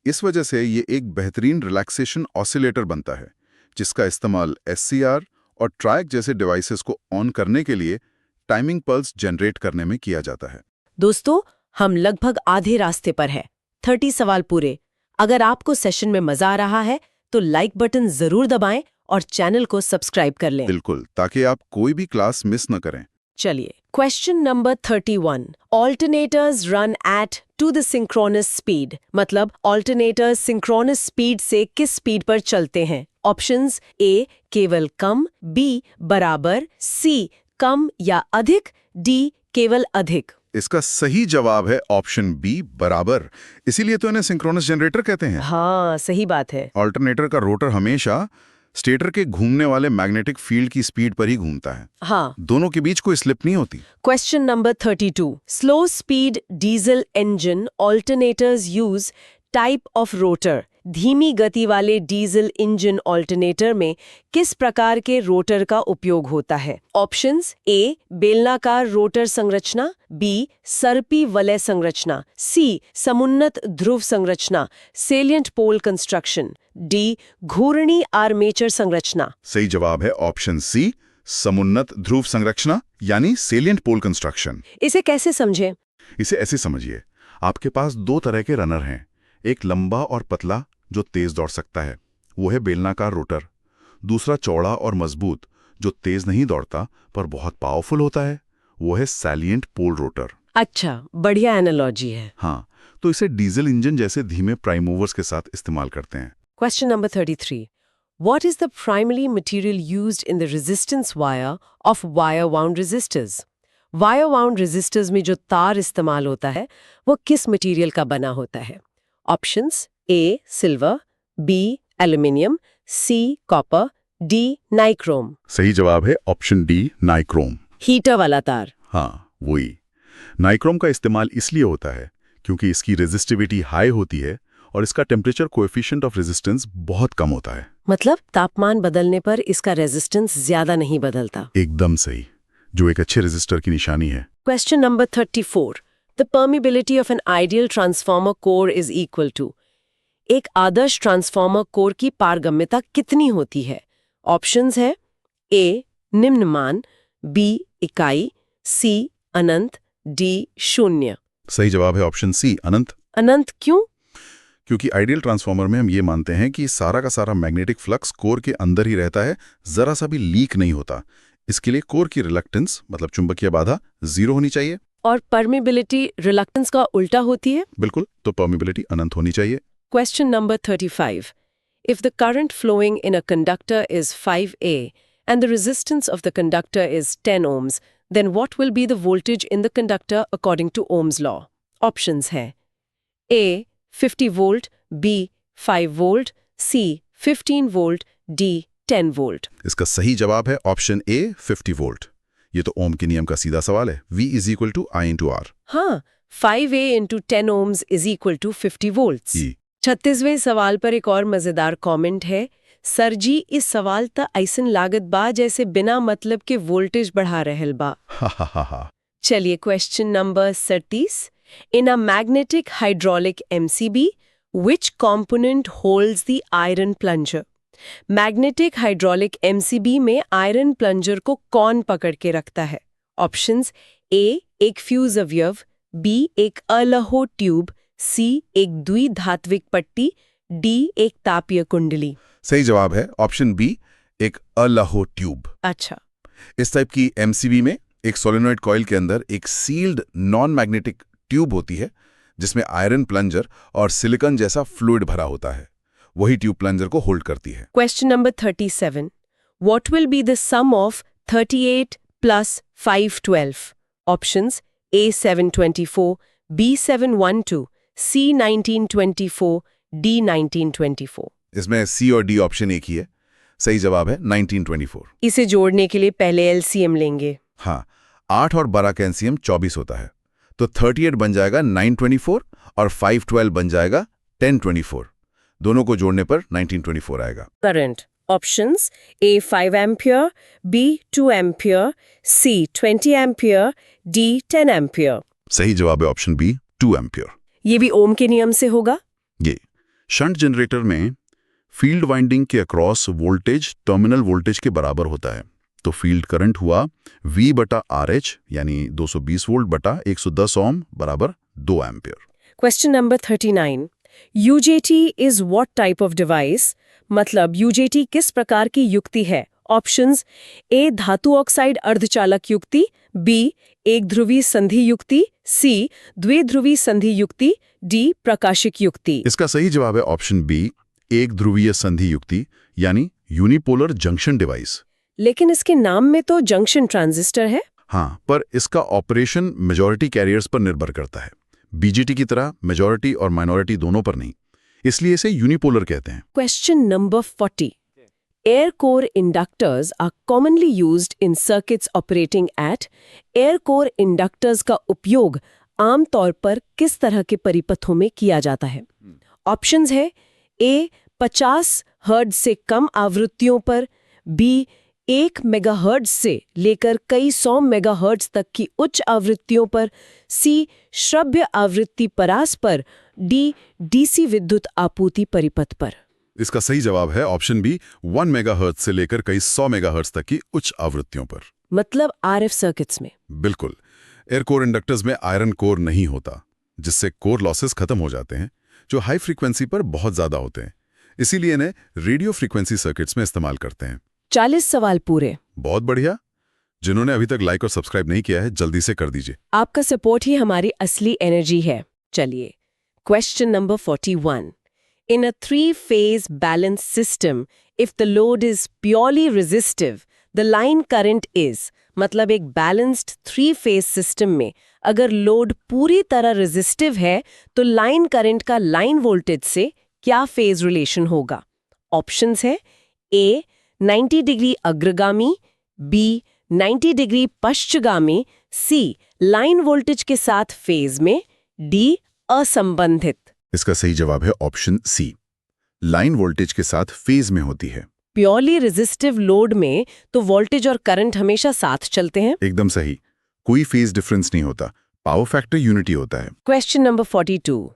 इस वजह से ये एक बेहतरीन रिलैक्सेशन ऑसिलेटर बनता है, जिसका इस्तेमाल SCR और ट्राइक जैसे डिवाइसेस को ऑन करने के लिए टाइमिंग पल्स जनरेट करने में किया जाता है। दोस्तों, हम लगभग आधे रास्ते पर हैं। 30 सवाल पूरे। अगर आपको सेशन में मजा आ रहा है तो लाइक बटन जरूर दबाएं और चैनल को सब्सक्राइब कर लें। बिल्कुल, ताकि आप कोई भी क्लास मिस न करें। चलिए, question number 31. Alternators run at to the synchronous speed, मतलब ऑल्टरनेटर्स सिंक्रोनस स्पीड से किस स्पीड पर चलते हैं? ऑप्शंस: ए, केवल कम, बी, बराबर, सी, कम या अधिक, डी केवल अधिक? इसका सही जवाब है ऑप्शन बी, बराबर। इसीलिए तो इन्हें सिंक्रोनस जनरेटर कहते हैं। हाँ, सही बात है। ऑल्टरनेटर का रोटर हमेशा स्टेटर के घूमने वाले मैग्नेटिक फील्ड की स्पीड पर ही घूमता है। हाँ। दोनों के बीच कोई स्लिप नहीं होती। Question number 32. Slow speed diesel engine alternators use type of rotor. धीमी गति वाले डीजल इंजन ऑल्टरनेटर में किस प्रकार के रोटर का उपयोग होता है? ऑप्शंस: ए बेलनाकार रोटर संरचना, बी सर्पी वलय संरचना, सी समुन्नत ध्रुव संरचना सेलिएंट पोल कंस्ट्रक्शन, डी घूर्णी आर्मेचर संरचना। सही जवाब है ऑप्शन सी, समुन्नत ध्रुव संरचना यानी सेलिएंट पोल कंस्ट्रक्शन। इसे कैसे समझें? इसे ऐसे समझिए, आपके पास दो तरह के रनर हैं, एक लंबा और पतला जो तेज दौड़ सकता है, वो है बेलनाकार रोटर। दूसरा चौड़ा और मजबूत जो तेज नहीं दौड़ता पर बहुत पावरफुल होता है, वो है सैलिएंट पोल रोटर। अच्छा, बढ़िया एनालॉजी है। हाँ, तो इसे डीजल इंजन जैसे धीमे प्राइम मूवर्स के साथ इस्तेमाल करते हैं। Question number 33. What is the primary material used in the resistance wire of wire wound resistors? Wire wound resistors में जो तार इस्तेमाल होता है वो किस मटेरियल का बना होता है? Options: A silver, B aluminium, C copper, D nichrome. सही जवाब है ऑप्शन डी, नाइक्रोम। हीटर वाला तार। हाँ, वही। नाइक्रोम का इस्तेमाल इसलिए होता है क्योंकि इसकी रेजिस्टिविटी हाई होती है और इसका टेम्परेचर कोएफिशिएंट ऑफ रेजिस्टेंस बहुत कम होता है। मतलब तापमान बदलने पर इसका रेजिस्टेंस ज्यादा नहीं बदलता। एकदम सही, जो एक अच्छे रेजिस्टर की निशानी है। Question number 34. The permeability of an ideal transformer core is equal to. एक आदर्श ट्रांसफार्मर कोर की पारगम्यता कितनी होती है? ऑप्शंस है: ए निम्न मान, बी इकाई, सी अनंत, डी शून्य। सही जवाब है ऑप्शन सी, अनंत। अनंत क्यों? क्योंकि आइडियल ट्रांसफार्मर में हम ये मानते हैं कि सारा का सारा मैग्नेटिक फ्लक्स कोर के अंदर ही रहता है, जरा सा भी लीक नहीं होता। इसके लिए कोर की रिलक्टेंस मतलब चुंबकीय बाधा 0 होनी चाहिए। और परमिबिलिटी रिलक्टेंस का उल्टा होती है? बिल्कुल, तो परमिबिलिटी अनंत होनी चाहिए। Question number 35. If the current flowing in a conductor is 5A and the resistance of the conductor is 10 ohms, then what will be the voltage in the conductor according to Ohm's law? Options हैं: A 50 volt, B 5 volt, C 15 volt, D 10 volt. इसका सही जवाब है option A, 50 volt. ये तो ओम के नियम का सीधा सवाल है। V = I × R। हाँ, 5A into 10 ohms is equal to 50 volts. 36वें सवाल पर एक और मजेदार कमेंट है: सर जी, इस सवाल त ऐसन लागत बा जैसे बिना मतलब के वोल्टेज बढ़ा रहल बा। चलिए question number 37. In a magnetic hydraulic MCB, which component holds the iron plunger? Magnetic hydraulic MCB में आयरन प्लंजर को कौन पकड़ के रखता है? ऑप्शंस: ए एक फ्यूज अवयव, बी एक अलहो ट्यूब, सी एक द्विधात्विक पट्टी, डी एक तापीय कुंडली। सही जवाब है ऑप्शन बी, एक अलहो ट्यूब। अच्छा। इस टाइप की MCB में एक सोलेनॉइड कॉइल के अंदर एक सील्ड नॉन मैग्नेटिक ट्यूब होती है जिसमें आयरन प्लंजर और सिलिकॉन जैसा फ्लूइड भरा होता है। वही ट्यूब प्लंजर को होल्ड करती है। Question number 37. What will be the sum of 38 plus 512? Options: A 724, B 712, C 1924, D 1924. इसमें सी और डी ऑप्शन एक ही है। सही जवाब है 1924। इसे जोड़ने के लिए पहले LCM लेंगे। हाँ, 8 और 12 का LCM 24 होता है, तो 38 बन जाएगा 924 और 512 बन जाएगा 1024। दोनों को जोड़ने पर 1924 आएगा। Current options: A 5 ampere, B 2 ampere, C 20 ampere, D 10 ampere. सही जवाब है ऑप्शन बी, 2 एम्पियर। ये भी ओम के नियम से होगा। ये शंट जनरेटर में फील्ड वाइंडिंग के अक्रॉस वोल्टेज टर्मिनल वोल्टेज के बराबर होता है, तो फील्ड करंट हुआ V/RH यानी 220 वोल्ट बटा 110 ओम बराबर 2 ampere. Question number 39. UJT is what type of device? मतलब UJT किस प्रकार की युक्ति है? ऑप्शंस: ए धातु ऑक्साइड अर्धचालक युक्ति, बी एक ध्रुवी संधि युक्ति, सी द्विध्रुवी संधि युक्ति, डी प्रकाशिक युक्ति। इसका सही जवाब है ऑप्शन बी, एक ध्रुवीय संधि युक्ति यानी यूनिपोलर जंक्शन डिवाइस। लेकिन इसके नाम में तो जंक्शन ट्रांजिस्टर है। हाँ, पर इसका ऑपरेशन मेजॉरिटी कैरियर्स पर निर्भर करता है, बीजीटी की तरह मेजॉरिटी और माइनॉरिटी दोनों पर नहीं। इसलिए इसे यूनिपोलर कहते हैं। Question number 40. Air core inductors are commonly used in circuits operating at air core inductors का उपयोग आमतौर पर किस तरह के परिपथों में किया जाता है? ऑप्शंस है ए 50 हर्ट्ज से कम आवृत्तियों पर, बी 1 मेगाहर्ट्ज से लेकर कई 100 मेगाहर्ट्ज तक की उच्च आवृत्तियों पर, सी श्रव्य आवृत्ति परास पर, डी डीसी विद्युत आपूर्ति परिपथ पर। इसका सही जवाब है ऑप्शन बी 1 मेगाहर्ट्ज से लेकर कई 100 मेगाहर्ट्ज तक की उच्च आवृत्तियों पर। मतलब आरएफ सर्किट्स में। बिल्कुल। एयर कोर इंडक्टर्स में आयरन कोर नहीं होता, जिससे कोर लॉसेस खत्म हो जाते हैं, जो हाई फ्रीक्वेंसी पर बहुत ज्यादा होते हैं। इसीलिए इन्हें रेडियो फ्रीक्वेंसी सर्किट्स में इस्तेमाल करते हैं। 40 सवाल पूरे। बहुत बढ़िया। जिन्होंने अभी तक लाइक और सब्सक्राइब नहीं किया है, जल्दी से कर दीजिए। आपका सपोर्ट ही हमारी असली एनर्जी है। चलिए, question number 41. In a three-phase balanced system, if the load is purely resistive, the line current is, मतलब एक balanced three-phase system में अगर लोड पूरी तरह रेजिस्टिव है तो लाइन करंट का लाइन वोल्टेज से क्या फेज रिलेशन होगा? ऑप्शंस है ए 90 डिग्री अग्रगामी, बी 90 डिग्री पश्चगामी, सी लाइन वोल्टेज के साथ फेज में, डी असंबंधित। इसका सही जवाब है ऑप्शन सी, लाइन वोल्टेज के साथ फेज में होती है। प्योरली रेजिस्टिव लोड में तो वोल्टेज और करंट हमेशा साथ चलते हैं। एकदम सही, कोई फेज डिफरेंस नहीं होता, पावर फैक्टर यूनिटी होता है। Question number 42.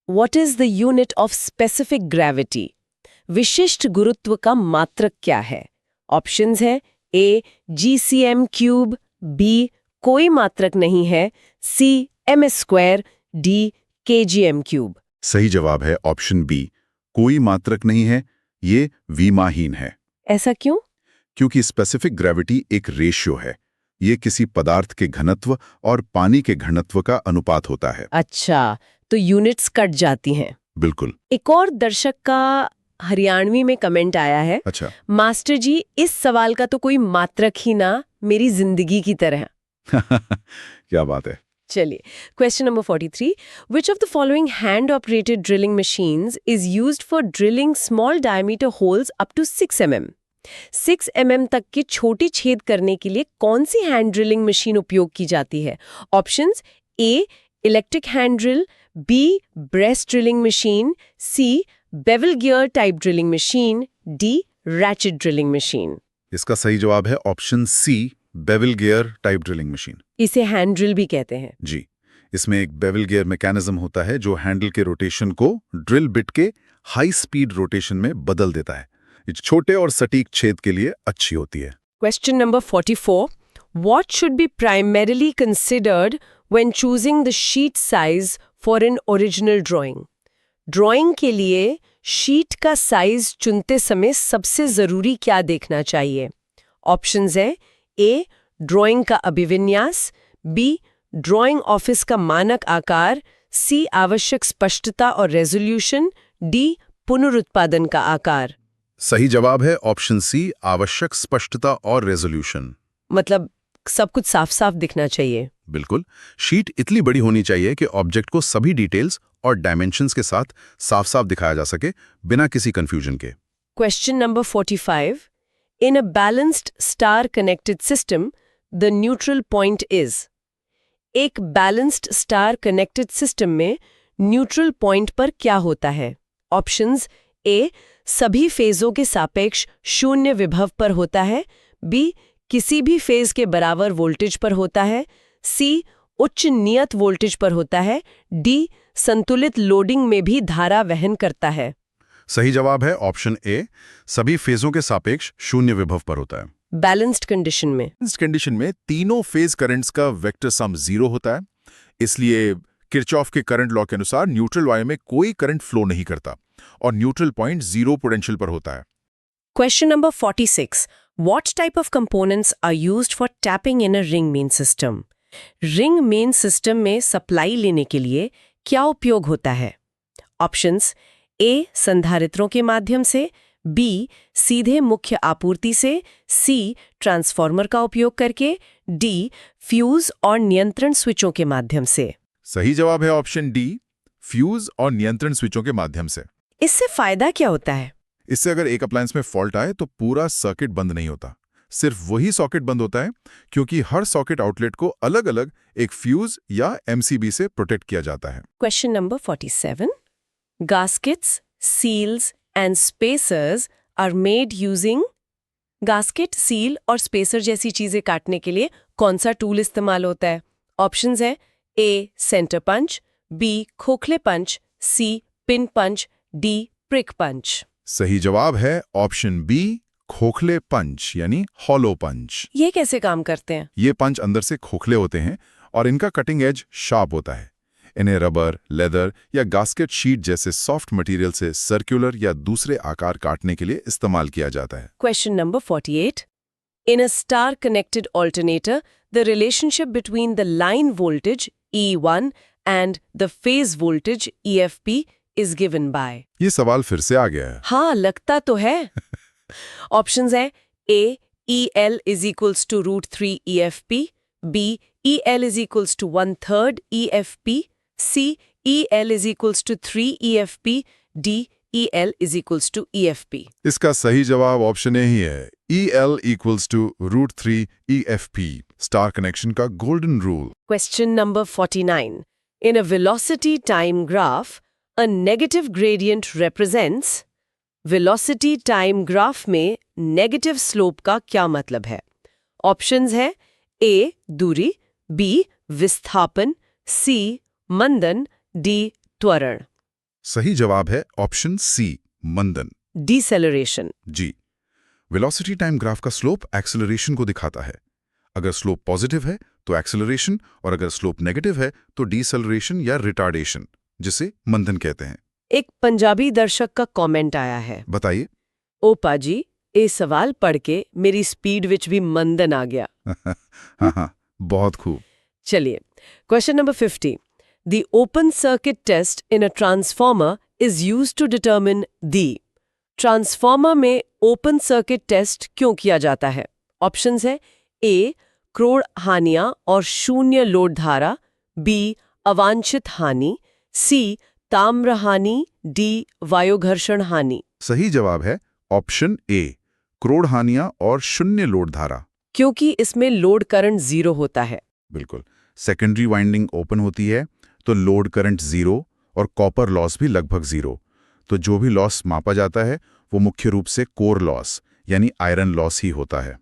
What is the unit of specific gravity? विशिष्ट गुरुत्व का मात्रक क्या है? ऑप्शंस है ए GCM क्यूब, बी कोई मात्रक नहीं है, सी MS², डी KGM क्यूब। सही जवाब है ऑप्शन बी, कोई मात्रक नहीं है, ये विमाहीन है। ऐसा क्यों? क्योंकि स्पेसिफिक ग्रेविटी एक रेशियो है, ये किसी पदार्थ के घनत्व और पानी के घनत्व का अनुपात होता है। अच्छा, तो यूनिट्स कट जाती हैं। बिल्कुल। एक और दर्शक का हरियाणवी में कमेंट आया है, अच्छा। मास्टर जी इस सवाल का तो कोई मात्रक ही ना, मेरी जिंदगी की तरह। क्या बात है। चलिए, question number 43. Which of the following hand-operated drilling machines is used for drilling small diameter holes up to 6 mm? 6 mm तक के छोटे छेद करने के लिए कौन सी हैंड ड्रिलिंग मशीन उपयोग की जाती है? Options A electric hand drill, B breast drilling machine, C bevel gear type drilling machine, D ratchet drilling machine. इसका सही जवाब है option C, bevel gear type drilling machine. इसे हैंड ड्रिल भी कहते हैं। जी, इसमें एक बेवल गियर मैकेनिज्म होता है जो हैंडल के रोटेशन को ड्रिल बिट के हाई स्पीड रोटेशन में बदल देता है। ये छोटे और सटीक छेद के लिए अच्छी होती है। Question number 44. What should be primarily considered when choosing the sheet size for an original drawing? Drawing के लिए शीट का साइज चुनते समय सबसे जरूरी क्या देखना चाहिए? ऑप्शंस है ए ड्राइंग का अभिविन्यास, बी ड्राइंग ऑफिस का मानक आकार, सी आवश्यक स्पष्टता और रेजोल्यूशन, डी पुनरुत्पादन का आकार। सही जवाब है ऑप्शन सी, आवश्यक स्पष्टता और रेजोल्यूशन। मतलब सब कुछ साफ साफ दिखना चाहिए। बिल्कुल, शीट इतनी बड़ी होनी चाहिए कि ऑब्जेक्ट को सभी डिटेल्स और डायमेंशंस के साथ साफ साफ दिखाया जा सके, बिना किसी कंफ्यूजन के। Question number 45. In a balanced star-connected system, the neutral point is. एक balanced star-connected system में neutral point पर क्या होता है? ऑप्शंस ए सभी फेजों के सापेक्ष शून्य विभव पर होता है, बी किसी भी फेज के बराबर वोल्टेज पर होता है, सी उच्च नियत वोल्टेज पर होता है, डी संतुलित लोडिंग में भी धारा वहन करता है। सही जवाब है ऑप्शन ए, सभी फेजों के सापेक्ष शून्य विभव पर होता है। बैलेंस्ड कंडीशन में इस कंडीशन में तीनों फेज करंट्स का वेक्टर सम 0 होता है, इसलिए किरचॉफ के करंट लॉ के अनुसार न्यूट्रल वायर में कोई करंट फ्लो नहीं करता और न्यूट्रल पॉइंट 0 पोटेंशियल पर होता है। Question number 46. What type of components are used for tapping in a ring main system? Ring main system में सप्लाई लेने के लिए क्या उपयोग होता है? ऑप्शंस ए संधारित्रों के माध्यम से, बी सीधे मुख्य आपूर्ति से, सी ट्रांसफार्मर का उपयोग करके, डी, फ्यूज और नियंत्रण स्विचों के माध्यम से। सही जवाब है ऑप्शन डी, फ्यूज और नियंत्रण स्विचों के माध्यम से। इससे फायदा क्या होता है? इससे अगर एक अप्लायंस में फॉल्ट आए तो पूरा सर्किट बंद नहीं होता, सिर्फ वही सॉकेट बंद होता है, क्योंकि हर सॉकेट आउटलेट को अलग अलग एक फ्यूज या एमसीबी से प्रोटेक्ट किया जाता है। Question number 47. Gaskets, seals and spacers are made using gasket, seal और स्पेसर जैसी चीजें काटने के लिए कौन सा टूल इस्तेमाल होता है? ऑप्शंस है ए सेंटर पंच, बी खोखले पंच, सी पिन पंच, डी प्रिक पंच। सही जवाब है ऑप्शन बी, खोखले पंच यानी हॉलो पंच। ये कैसे काम करते हैं? ये पंच अंदर से खोखले होते हैं और इनका कटिंग एज शार्प होता है। इन्हें रबर, लेदर या गास्केट शीट जैसे सॉफ्ट मटेरियल से सर्कुलर या दूसरे आकार काटने के लिए इस्तेमाल किया जाता है। Question number 48. In a star-connected alternator, the relationship between the line voltage E1 and the phase voltage EFP is given by. ये सवाल फिर से आ गया है। हाँ, लगता तो है। ऑप्शंस है A, EL is equals to √3 EFP, B, EL is equals to 1/3 EFP, C, EL is equals to 3 EFP, D, EL is equals to EFP. इसका सही जवाब ऑप्शन ए ही है, EL equals to √3 EFP, star connection का golden rule. Question number 49. In a velocity time graph, a negative gradient represents velocity time graph में negative slope का क्या मतलब है? ऑप्शंस है A, दूरी, B, विस्थापन, C, मंदन, D, त्वरण। सही जवाब है ऑप्शन सी, मंदन। Deceleration. जी, वेलोसिटी टाइम ग्राफ का स्लोप एक्सेलरेशन को दिखाता है। अगर स्लोप पॉजिटिव है तो एक्सेलरेशन, और अगर स्लोप नेगेटिव है तो डिसेलरेशन या रिटार्डेशन, जिसे मंदन कहते हैं। एक पंजाबी दर्शक का कमेंट आया है, बताइए। ओ पाजी, ये सवाल पढ़ के मेरी स्पीड विच भी मंदन आ गया। हाँ, बहुत खूब। चलिए, question number 50. The open circuit test in a transformer is used to determine the. Transformer में ओपन सर्किट टेस्ट क्यों किया जाता है? ऑप्शंस है ए, क्रोड़ हानियां और शून्य लोड धारा, बी, अवांछित हानि, सी, ताम्र हानि, डी, वायुघर्षण हानि। सही जवाब है ऑप्शन ए, क्रोड़ हानियां और शून्य लोड धारा। क्योंकि इसमें लोड करंट 0 होता है। बिल्कुल, सेकेंडरी वाइंडिंग ओपन होती है तो लोड करंट 0 और कॉपर लॉस भी लगभग 0। तो जो भी लॉस मापा जाता है वो मुख्य रूप से कोर लॉस यानी आयरन लॉस ही होता है।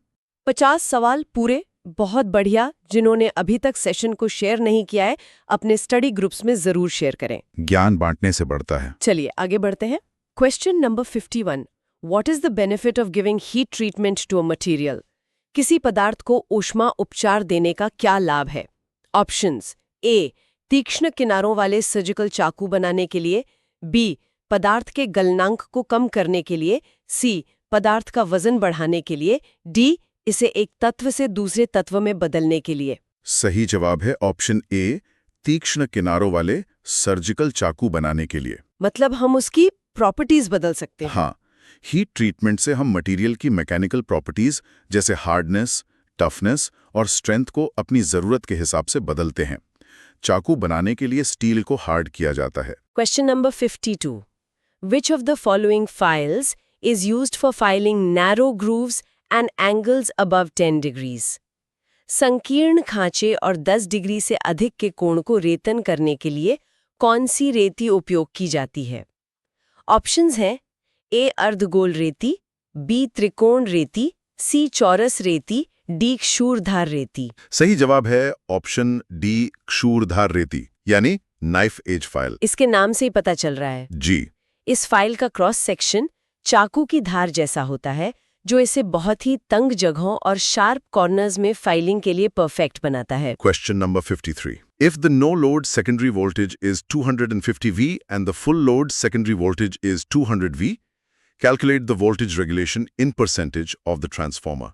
50 सवाल पूरे, बहुत बढ़िया। जिन्होंने अभी तक सेशन को शेयर नहीं किया है, अपने स्टडी ग्रुप्स में जरूर शेयर करें। ज्ञान बांटने से बढ़ता है। चलिए आगे बढ़ते हैं। Question number 51. What is the benefit of giving heat treatment to a material? किसी पदार्थ को ऊष्मा उपचार देने का क्या लाभ है? ऑप्शंस ए, तीक्ष्ण किनारों वाले सर्जिकल चाकू बनाने के लिए, बी, पदार्थ के गलनांक को कम करने के लिए, सी, पदार्थ का वजन बढ़ाने के लिए, डी, इसे एक तत्व से दूसरे तत्व में बदलने के लिए। सही जवाब है ऑप्शन ए, तीक्ष्ण किनारों वाले सर्जिकल चाकू बनाने के लिए। मतलब हम उसकी प्रॉपर्टीज बदल सकते हैं। हाँ, हीट ट्रीटमेंट से हम मटेरियल की मैकेनिकल प्रॉपर्टीज जैसे हार्डनेस, टफनेस और स्ट्रेंथ को अपनी जरूरत के हिसाब से बदलते हैं। चाकू बनाने के लिए स्टील को हार्ड किया जाता है। Question number 52. Which of the following files is used for filing narrow grooves and angles above 10 degrees? संकीर्ण खांचे और 10 डिग्री से अधिक के कोण को रेतन करने के लिए कौन सी रेती उपयोग की जाती है? ऑप्शंस हैं ए, अर्धगोल रेती, बी, त्रिकोण रेती, सी, चौरस रेती, डी, क्षूरधार रेती। सही जवाब है ऑप्शन डी, क्षूरधार रेती यानी नाइफ एज फाइल। इसके नाम से ही पता चल रहा है। जी, इस फाइल का क्रॉस सेक्शन चाकू की धार जैसा होता है, जो इसे बहुत ही तंग जगहों और शार्प कॉर्नर्स में फाइलिंग के लिए परफेक्ट बनाता है। Question number 53. If the no-load secondary voltage is 250 V and the full load secondary voltage is 200 V, calculate the voltage regulation in percentage of the transformer.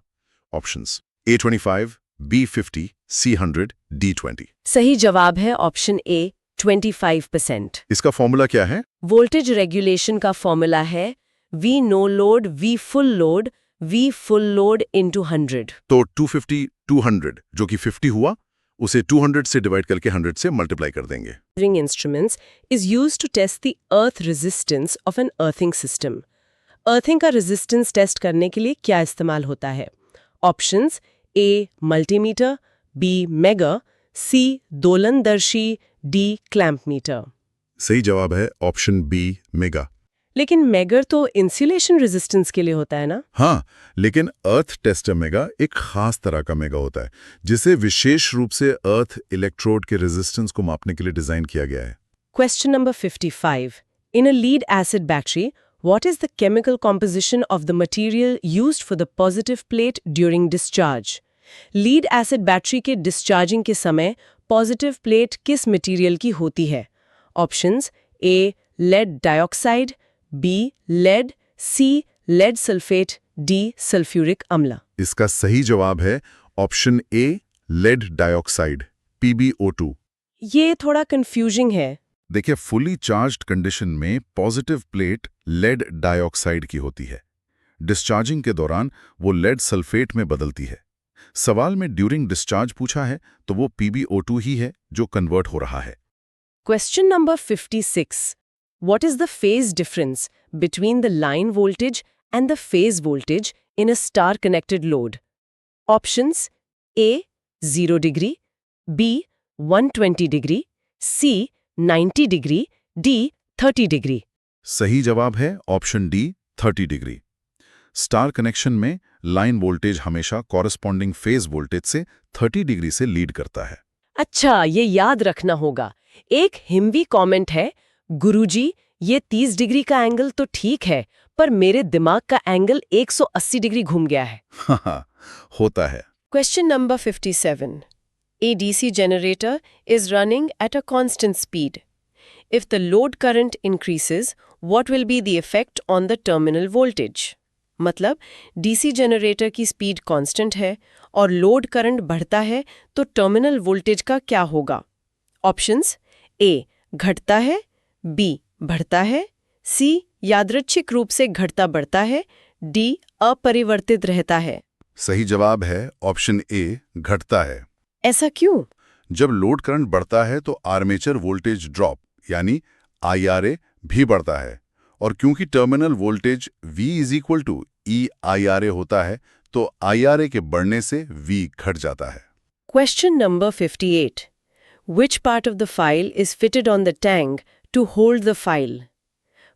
Options A25, B50, C100, D20. सही जवाब है option A, 25%। इसका formula क्या है? Voltage regulation का formula है V no load, V full load, V full load into 100। तो 250 200 जो कि 50 हुआ, उसे 200 से डिवाइड करके 100 से मल्टीप्लाई कर देंगे। Measuring instruments is used to test the earth resistance of an earthing system. Earthing का resistance test करने के लिए क्या इस्तेमाल होता है? Options: A. Multimeter, B. Megger, C. दोलनदर्शी, D. clamp meter. सही जवाब है ऑप्शन बी, मेगा। लेकिन मेगर तो इंसुलेशन रेजिस्टेंस के लिए होता है ना? हाँ, लेकिन अर्थ टेस्टर मेगा एक खास तरह का मेगा होता है, जिसे विशेष रूप से अर्थ इलेक्ट्रोड के रेजिस्टेंस को मापने के लिए डिजाइन किया गया है। Question number 55. In a lead-acid battery, what is the chemical composition of the material used for the positive plate during discharge? Lead-acid battery के discharging के समय positive plate किस material की होती है? Options: A. Lead dioxide, B. Lead, C. Lead sulfate, D. Sulfuric अम्ल। इसका सही जवाब है option A, lead dioxide, PbO2। ये थोड़ा कंफ्यूजिंग है। देखिए, फुली चार्ज्ड कंडीशन में पॉजिटिव प्लेट लेड डाइऑक्साइड की होती है। डिस्चार्जिंग के दौरान वो लेड सल्फेट में बदलती है। सवाल में ड्यूरिंग डिस्चार्ज पूछा है तो वो PbO2 ही है जो कन्वर्ट हो रहा है। Question number 56. What is the phase difference between the line voltage and the phase voltage in a star-connected load? Options: A. 0 degree, B. 120 degree, C. 90 degree, D. 30 degree. सही जवाब है option D, 30 degree. Star connection में line voltage हमेशा corresponding phase voltage से 30 degree से lead करता है। अच्छा, ये याद रखना होगा। एक हिंदी कमेंट है, गुरुजी, ये 30 डिग्री का एंगल तो ठीक है, पर मेरे दिमाग का एंगल 180 डिग्री घूम गया है। हाँ, होता है। Question number 57. A DC generator is running at a constant speed. If the load current increases, what will be the effect on the terminal voltage? मतलब DC जनरेटर की स्पीड कांस्टेंट है और लोड करंट बढ़ता है तो terminal voltage का क्या होगा? Options: A. घटता है, B. बढ़ता है, C. यादृच्छिक रूप से घटता बढ़ता है, D. अपरिवर्तित रहता है। सही जवाब है ऑप्शन ए, घटता है। ऐसा क्यों? जब लोड करंट बढ़ता है तो आर्मेचर वोल्टेज ड्रॉप यानी IRA भी बढ़ता है, और क्योंकि टर्मिनल वोल्टेज V = EIRA होता है तो IRA के बढ़ने से V घट जाता है। Question number 58. Which part of the file is fitted on the tank to hold the file?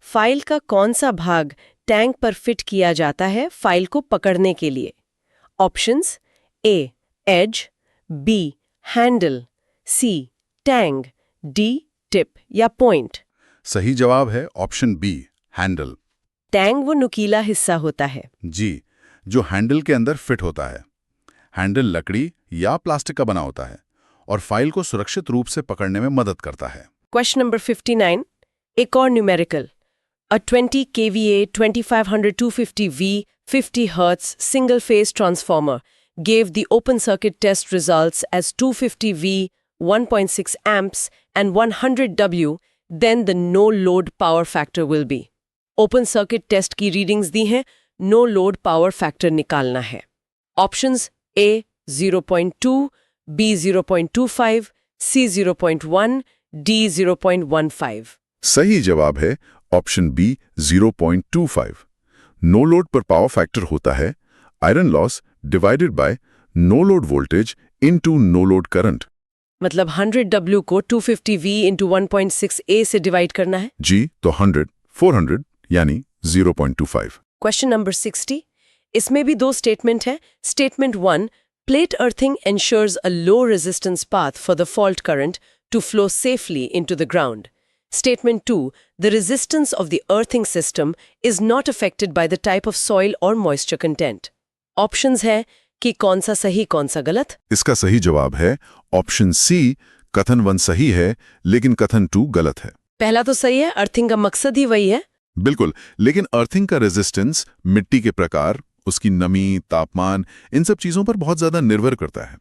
File का कौन सा भाग टैंक पर फिट किया जाता है फाइल को पकड़ने के लिए? Options: A. Edge, B. Handle, C. Tang, D. Tip या पॉइंट। सही जवाब है ऑप्शन बी, हैंडल। टैंग वो नुकीला हिस्सा होता है जी, जो हैंडल के अंदर फिट होता है। हैंडल लकड़ी या प्लास्टिक का बना होता है और फाइल को सुरक्षित रूप से पकड़ने में मदद करता है। Question number 59. एक और numerical. A 20 kVA 2500 250V 50 Hz single phase transformer gave the open circuit test results as 250V 1.6 amps and 100 W, then the no load power factor will be. Open circuit test की readings दी हैं, no load power factor निकालना है. Options: A 0.2, B 0.25, C 0.1, D 0.15. सही जवाब है option B, 0.25। No load पर power factor होता है iron loss divided by no load voltage into no load current. मतलब 100 W को 250V into 1.6 A से डिवाइड करना है। जी, तो 100 400 यानी 0.25। Question number 60. इसमें भी दो स्टेटमेंट है. Statement 1, plate earthing ensures a low resistance path for the fault current to flow safely into the ground. Statement 2, the resistance of the earthing system is not affected by the type of soil or moisture content. Options है कि कौन सा सही कौन सा गलत. इसका सही जवाब है ऑप्शन सी, कथन 1 सही है लेकिन कथन 2 गलत है। पहला तो सही है, अर्थिंग का मकसद ही वही है. बिल्कुल, लेकिन अर्थिंग का रेजिस्टेंस मिट्टी के प्रकार, उसकी नमी, तापमान, इन सब चीजों पर बहुत ज्यादा निर्भर करता है,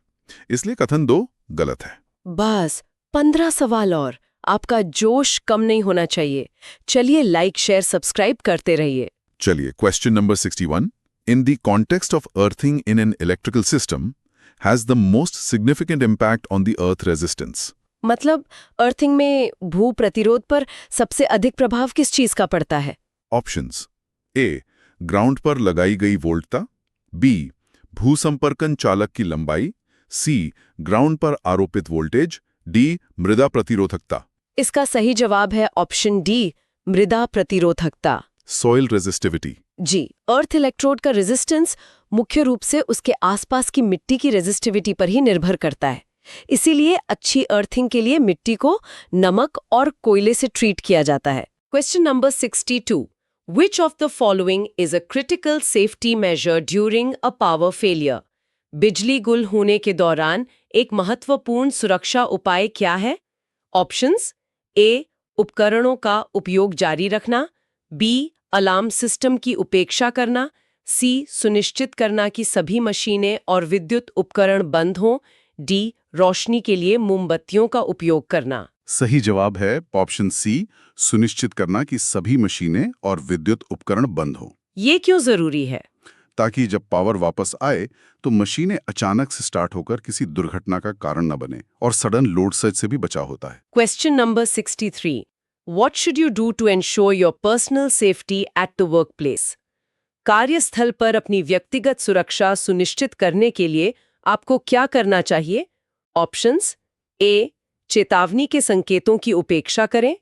इसलिए कथन 2 गलत है। बस 15 सवाल और. आपका जोश कम नहीं होना चाहिए. चलिए लाइक, शेयर, सब्सक्राइब करते रहिए. चलिए, question number 61. In the context of earthing in an electrical system, has the most significant impact on the earth resistance. मतलब अर्थिंग में भू प्रतिरोध पर सबसे अधिक प्रभाव किस चीज का पड़ता है? Options: A. ग्राउंड पर लगाई गई वोल्टता, B. भूसंपर्कन चालक की लंबाई, C. ग्राउंड पर आरोपित वोल्टेज, D. मृदा प्रतिरोधकता. इसका सही जवाब है ऑप्शन डी, मृदा प्रतिरोधकता। Soil resistivity. जी, अर्थ इलेक्ट्रोड का रेजिस्टेंस मुख्य रूप से उसके आसपास की मिट्टी की रेजिस्टिविटी पर ही निर्भर करता है। इसीलिए अच्छी अर्थिंग के लिए मिट्टी को नमक और कोयले से ट्रीट किया जाता है। Question number 62. Which of the following is a critical safety measure during a power failure? बिजली गुल होने के दौरान एक महत्वपूर्ण सुरक्षा उपाय क्या है? ऑप्शंस: ए. उपकरणों का उपयोग जारी रखना, बी. अलार्म सिस्टम की उपेक्षा करना, सी. सुनिश्चित करना कि सभी मशीनें और विद्युत उपकरण बंद हों, डी. रोशनी के लिए मोमबत्तियों का उपयोग करना। सही जवाब है ऑप्शन सी, सुनिश्चित करना कि सभी मशीनें और विद्युत उपकरण बंद हों, ये क्यों जरूरी है? ताकि जब पावर वापस आए तो मशीनें अचानक से स्टार्ट होकर किसी दुर्घटना का कारण न बने और सडन लोड सर्ज से भी बचाव होता है। Question number 63. What should you do to ensure your personal safety at the workplace? कार्यस्थल पर अपनी व्यक्तिगत सुरक्षा सुनिश्चित करने के लिए आपको क्या करना चाहिए? ऑप्शंस: ए. चेतावनी के संकेतों की उपेक्षा करें,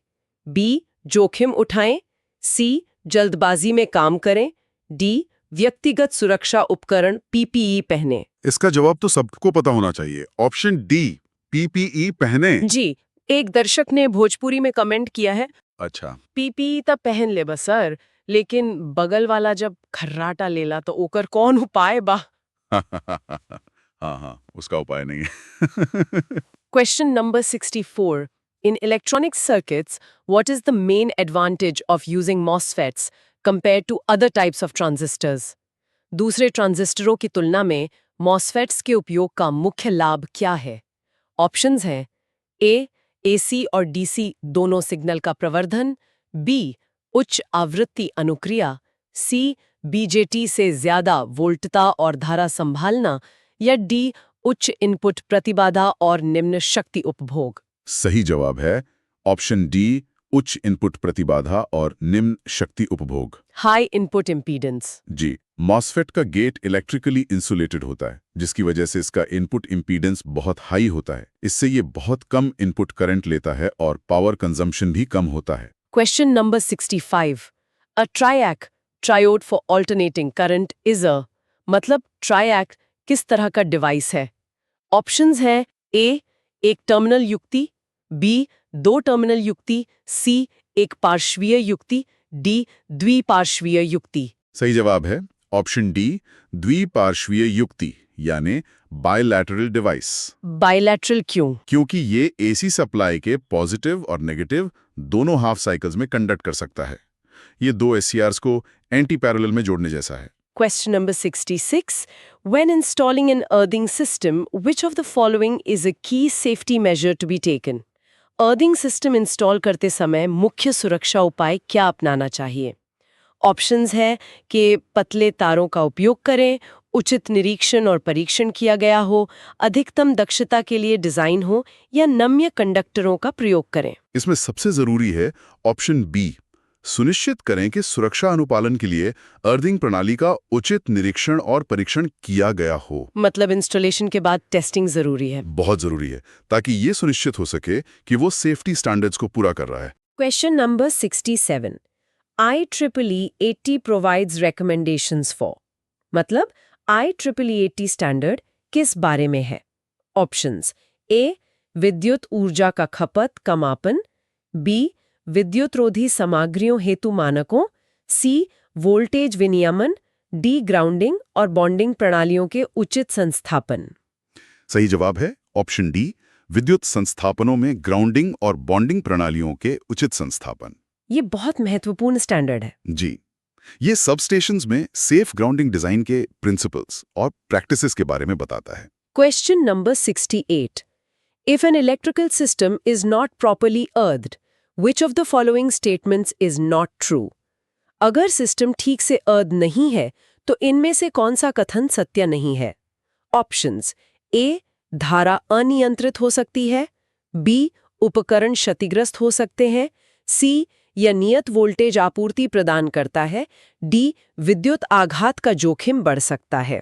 बी. जोखिम उठाएं, सी. जल्दबाजी में काम करें, डी. व्यक्तिगत सुरक्षा उपकरण पीपीई पहने। इसका जवाब तो सबको पता होना चाहिए, ऑप्शन डी, पीपीई पहने। जी, एक दर्शक ने भोजपुरी में कमेंट किया है, अच्छा, पीपीई तब पहन ले बस सर, लेकिन बगल वाला जब खर्राटा लेला तो ओकर कौन उपाय बा? हाँ, उसका उपाय नहीं है। Question number 64. In electronic circuits, what is the main advantage of using MOSFETs compared to other types of transistors? दूसरे ट्रांजिस्टरों की तुलना में MOSFETs के उपयोग का मुख्य लाभ क्या है? ऑप्शंस हैं: ए. एसी और डीसी दोनों सिग्नल का प्रवर्धन, बी. उच्च आवृत्ति अनुक्रिया, सी. बीजेटी से ज्यादा वोल्टता और धारा संभालना, या डी. उच्च इनपुट प्रतिबाधा और निम्न शक्ति उपभोग। सही जवाब है ऑप्शन डी, उच्च इनपुट प्रतिबाधा और निम्न शक्ति उपभोग। High input impedance. जी, मॉसफेट का गेट इलेक्ट्रिकली इंसुलेटेड होता है, जिसकी वजह से इसका इनपुट इम्पीडेंस बहुत हाई होता है। इससे ये बहुत कम इनपुट करंट लेता है और पावर कंजम्पशन भी कम होता है। Question number 65. A triac, triode for alternating current is a, मतलब ट्रायैक किस तरह का डिवाइस है? ऑप्शंस हैं: ए. एक टर्मिनल युक्ति, बी. दो टर्मिनल युक्ति, सी. एक पार्श्वीय युक्ति, डी. द्विपार्श्वीय युक्ति। सही जवाब है ऑप्शन डी, द्विपार्श्वीय युक्ति यानी बायलैटरल डिवाइस। बायलैटरल क्यों? क्योंकि ये एसी सप्लाई के पॉजिटिव और नेगेटिव दोनों हाफ साइकिल्स में कंडक्ट कर सकता है। ये दो एससीआर्स को एंटी पैरेलल में जोड़ने जैसा है। Question number 66. When installing an earthing system, which of the following is a key safety measure to be taken? Earthing system install करते समय मुख्य सुरक्षा उपाय क्या अपनाना चाहिए? ऑप्शंस है कि पतले तारों का उपयोग करें, उचित निरीक्षण और परीक्षण किया गया हो, अधिकतम दक्षता के लिए डिजाइन हो, या नम्य कंडक्टरों का प्रयोग करें। इसमें सबसे जरूरी है ऑप्शन बी, सुनिश्चित करें कि सुरक्षा अनुपालन के लिए अर्थिंग प्रणाली का उचित निरीक्षण और परीक्षण किया गया हो। मतलब इंस्टॉलेशन के बाद टेस्टिंग जरूरी है। बहुत जरूरी है, ताकि ये सुनिश्चित हो सके कि वो सेफ्टी स्टैंडर्ड्स को पूरा कर रहा है। Question number 67. IEEE 80 provides recommendations for, मतलब IEEE 80 स्टैंडर्ड किस बारे में है? ऑप्शंस: ए. विद्युत ऊर्जा का खपत का मापन, बी. विद्युत रोधी सामग्रियों हेतु मानकों, सी. वोल्टेज विनियमन, डी. ग्राउंडिंग और बॉन्डिंग प्रणालियों के उचित संस्थापन। सही जवाब है ऑप्शन डी, विद्युत संस्थापनों में ग्राउंडिंग और बॉन्डिंग प्रणालियों के उचित संस्थापन। ये बहुत महत्वपूर्ण स्टैंडर्ड है। जी, ये सबस्टेशंस में सेफ ग्राउंडिंग डिजाइन के प्रिंसिपल्स और प्रैक्टिसेस के बारे में बताता है। Question number 68. If an electrical system is not properly earthed, which of the following statements is not true? अगर सिस्टम ठीक से अर्थ नहीं है तो इनमें से कौन सा कथन सत्य नहीं है? ऑप्शंस: ए धारा अनियंत्रित हो सकती है, बी उपकरण क्षतिग्रस्त हो सकते हैं, सी यह नियत वोल्टेज आपूर्ति प्रदान करता है, डी विद्युत आघात का जोखिम बढ़ सकता है।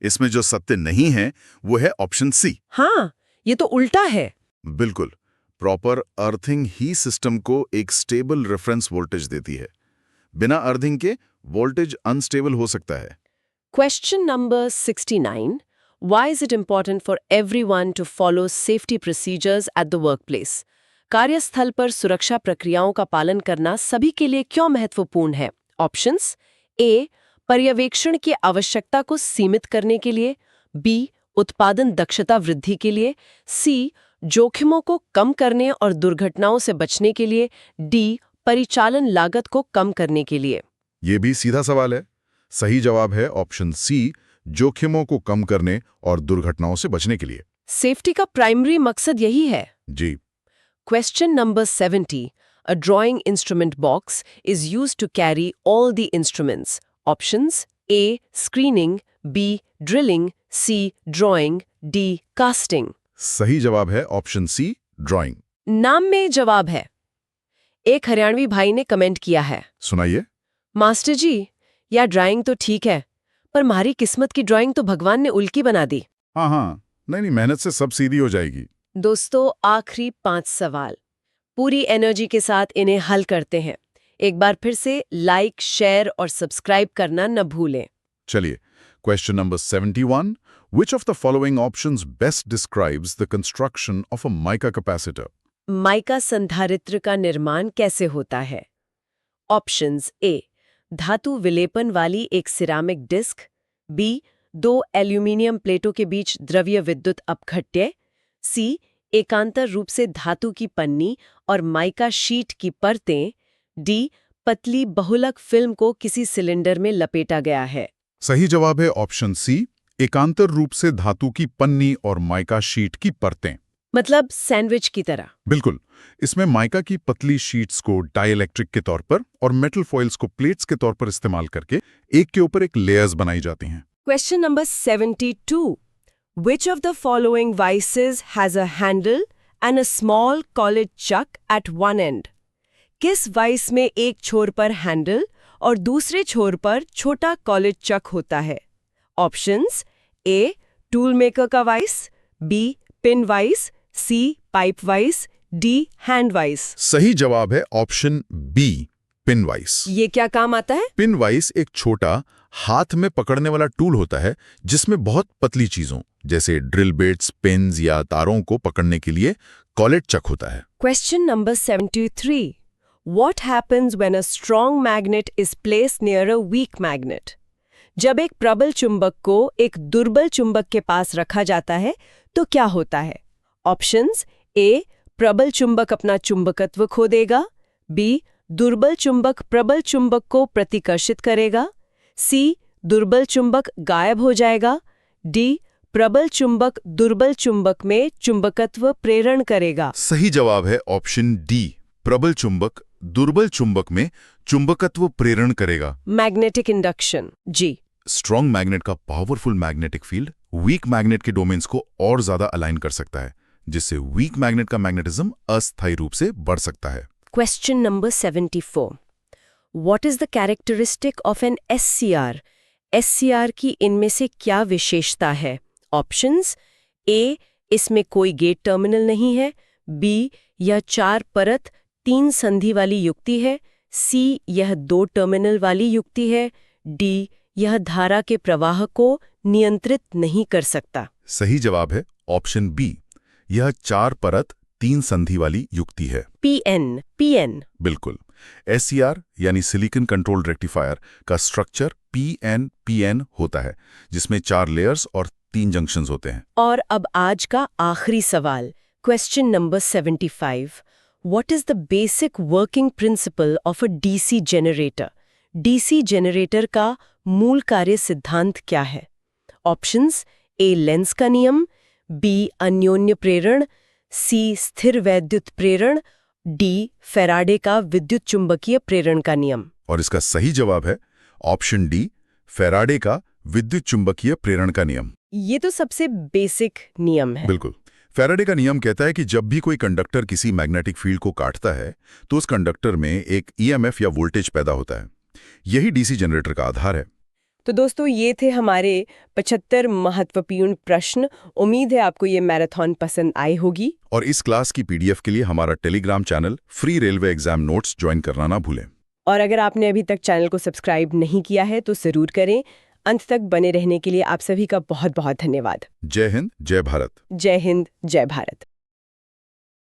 इसमें जो सत्य नहीं है वो है ऑप्शन सी। हाँ, ये तो उल्टा है। बिल्कुल, प्रॉपर अर्थिंग ही सिस्टम को एक स्टेबल रेफरेंस वोल्टेज देती है। बिना अर्थिंग के वोल्टेज अनस्टेबल हो सकता है। Question number 69. Why is it important for everyone to follow safety procedures at the workplace? कार्यस्थल पर सुरक्षा प्रक्रियाओं का पालन करना सभी के लिए क्यों महत्वपूर्ण है? ऑप्शंस: ए पर्यवेक्षण की आवश्यकता को सीमित करने के लिए, बी उत्पादन दक्षता वृद्धि के लिए, सी जोखिमों को कम करने और दुर्घटनाओं से बचने के लिए, डी परिचालन लागत को कम करने के लिए। ये भी सीधा सवाल है। सही जवाब है ऑप्शन सी, जोखिमों को कम करने और दुर्घटनाओं से बचने के लिए। सेफ्टी का प्राइमरी मकसद यही है। जी। Question number 70. A drawing instrument box is used to carry all the instruments. Options: A. Screening, B. Drilling, C. Drawing, D. Casting. सही जवाब है ऑप्शन सी, ड्राइंग। नाम में जवाब है। एक हरियाणवी भाई ने कमेंट किया है, सुनाइए। मास्टर जी, यह ड्राइंग तो ठीक है, पर हमारी किस्मत की ड्राइंग तो भगवान ने उल्की बना दी। हाँ, नहीं, मेहनत से सब सीधी हो जाएगी। दोस्तों, आखिरी 5 सवाल पूरी एनर्जी के साथ इन्हें हल करते हैं। एक बार फिर से लाइक, शेयर और सब्सक्राइब करना न भूलें। चलिए, question number 71. Which of the following options best describes the construction of a mica capacitor? Mica संधारित्र का निर्माण कैसे होता है? ऑप्शंस: ए धातु विलेपन वाली एक सिरामिक डिस्क, बी 2 एल्यूमीनियम प्लेटों के बीच द्रव्य विद्युत अपघट्य, सी एकांतर रूप से धातु की पन्नी और माइका शीट की परतें, डी पतली बहुलक फिल्म को किसी सिलेंडर में लपेटा गया है। सही जवाब है ऑप्शन सी, एकांतर रूप से धातु की पन्नी और माइका शीट की परतें। मतलब सैंडविच की तरह। बिल्कुल, इसमें माइका की पतली शीट्स को डाइइलेक्ट्रिक के तौर पर और मेटल फॉइल्स को प्लेट्स के तौर पर इस्तेमाल करके एक के ऊपर एक लेयर्स बनाई जाती हैं। Question number 72. Which of the following vices has a handle and a small collet chuck at one end? किस वाइस में एक छोर पर हैंडल और दूसरे छोर पर छोटा कॉलेट चक होता है? ऑप्शंस: ए टूल मेकर का vice, B pin vice, C pipe vice, D hand vice. सही जवाब है ऑप्शन बी, पिन वाइस। ये क्या काम आता है? पिन वाइस एक छोटा हाथ में पकड़ने वाला टूल होता है जिसमें बहुत पतली चीजों जैसे ड्रिल बिट्स, पिन्स या तारों को पकड़ने के लिए कॉलेट चक होता है। Question number 73. What happens when a strong magnet is placed near a weak magnet? जब एक प्रबल चुंबक को एक दुर्बल चुंबक के पास रखा जाता है तो क्या होता है? ऑप्शंस: ए प्रबल चुंबक अपना चुंबकत्व खो देगा, बी दुर्बल चुंबक प्रबल चुंबक को प्रतिकर्षित करेगा, सी दुर्बल चुंबक गायब हो जाएगा, डी प्रबल चुंबक दुर्बल चुंबक में चुंबकत्व प्रेरण करेगा। सही जवाब है ऑप्शन डी, प्रबल चुंबक दुर्बल चुंबक में चुंबकत्व प्रेरण करेगा। Magnetic induction. जी। स्ट्रॉन्ग मैग्नेट का powerful magnetic field weak magnet के डोमेन्स को और ज्यादा अलाइन कर सकता है, जिससे वीक मैग्नेट का मैग्नेटिज्म अस्थायी रूप से बढ़ सकता है। Question number 74. What is the characteristic of an SCR? SCR की इनमें से क्या विशेषता है? ऑप्शंस: ए इसमें कोई गेट टर्मिनल नहीं है, बी यह 4 परत 3 संधि वाली युक्ति है, सी यह 2 टर्मिनल वाली युक्ति है, डी यह धारा के प्रवाह को नियंत्रित नहीं कर सकता। सही जवाब है ऑप्शन बी, यह 4 परत 3 संधि वाली युक्ति है। पीएन। बिल्कुल, SCR यानी सिलिकॉन कंट्रोल्ड रेक्टिफायर का स्ट्रक्चर पीएन होता है, जिसमें 4 लेयर्स और 3 जंक्शंस होते हैं। और अब आज का आखिरी सवाल, question number 75. What is the basic working principle of a DC generator? DC generator का मूल कार्य सिद्धांत क्या है? ऑप्शंस: ए लेंस का नियम, बी अन्योन्य प्रेरण, सी स्थिर वैद्युत प्रेरण, डी फैराडे का विद्युत चुंबकीय प्रेरण का नियम। और इसका सही जवाब है ऑप्शन डी, फैराडे का विद्युत चुंबकीय प्रेरण का नियम। ये तो सबसे बेसिक नियम है। बिल्कुल। फैराडे का नियम कहता है कि जब भी कोई कंडक्टर किसी मैग्नेटिक फील्ड को काटता है तो उस कंडक्टर में एक ईएमएफ या वोल्टेज पैदा होता है। यही डीसी जनरेटर का आधार है। तो दोस्तों, ये थे हमारे 75 महत्वपूर्ण प्रश्न। उम्मीद है आपको ये मैराथन पसंद आई होगी। और इस क्लास की पीडीएफ के लिए हमारा Telegram channel free railway exam notes join करना ना भूलें। और अगर आपने अभी तक चैनल को सब्सक्राइब नहीं किया है तो जरूर करें। अंत तक बने रहने के लिए आप सभी का बहुत बहुत धन्यवाद। जय हिंद, जय भारत। जय हिंद, जय भारत।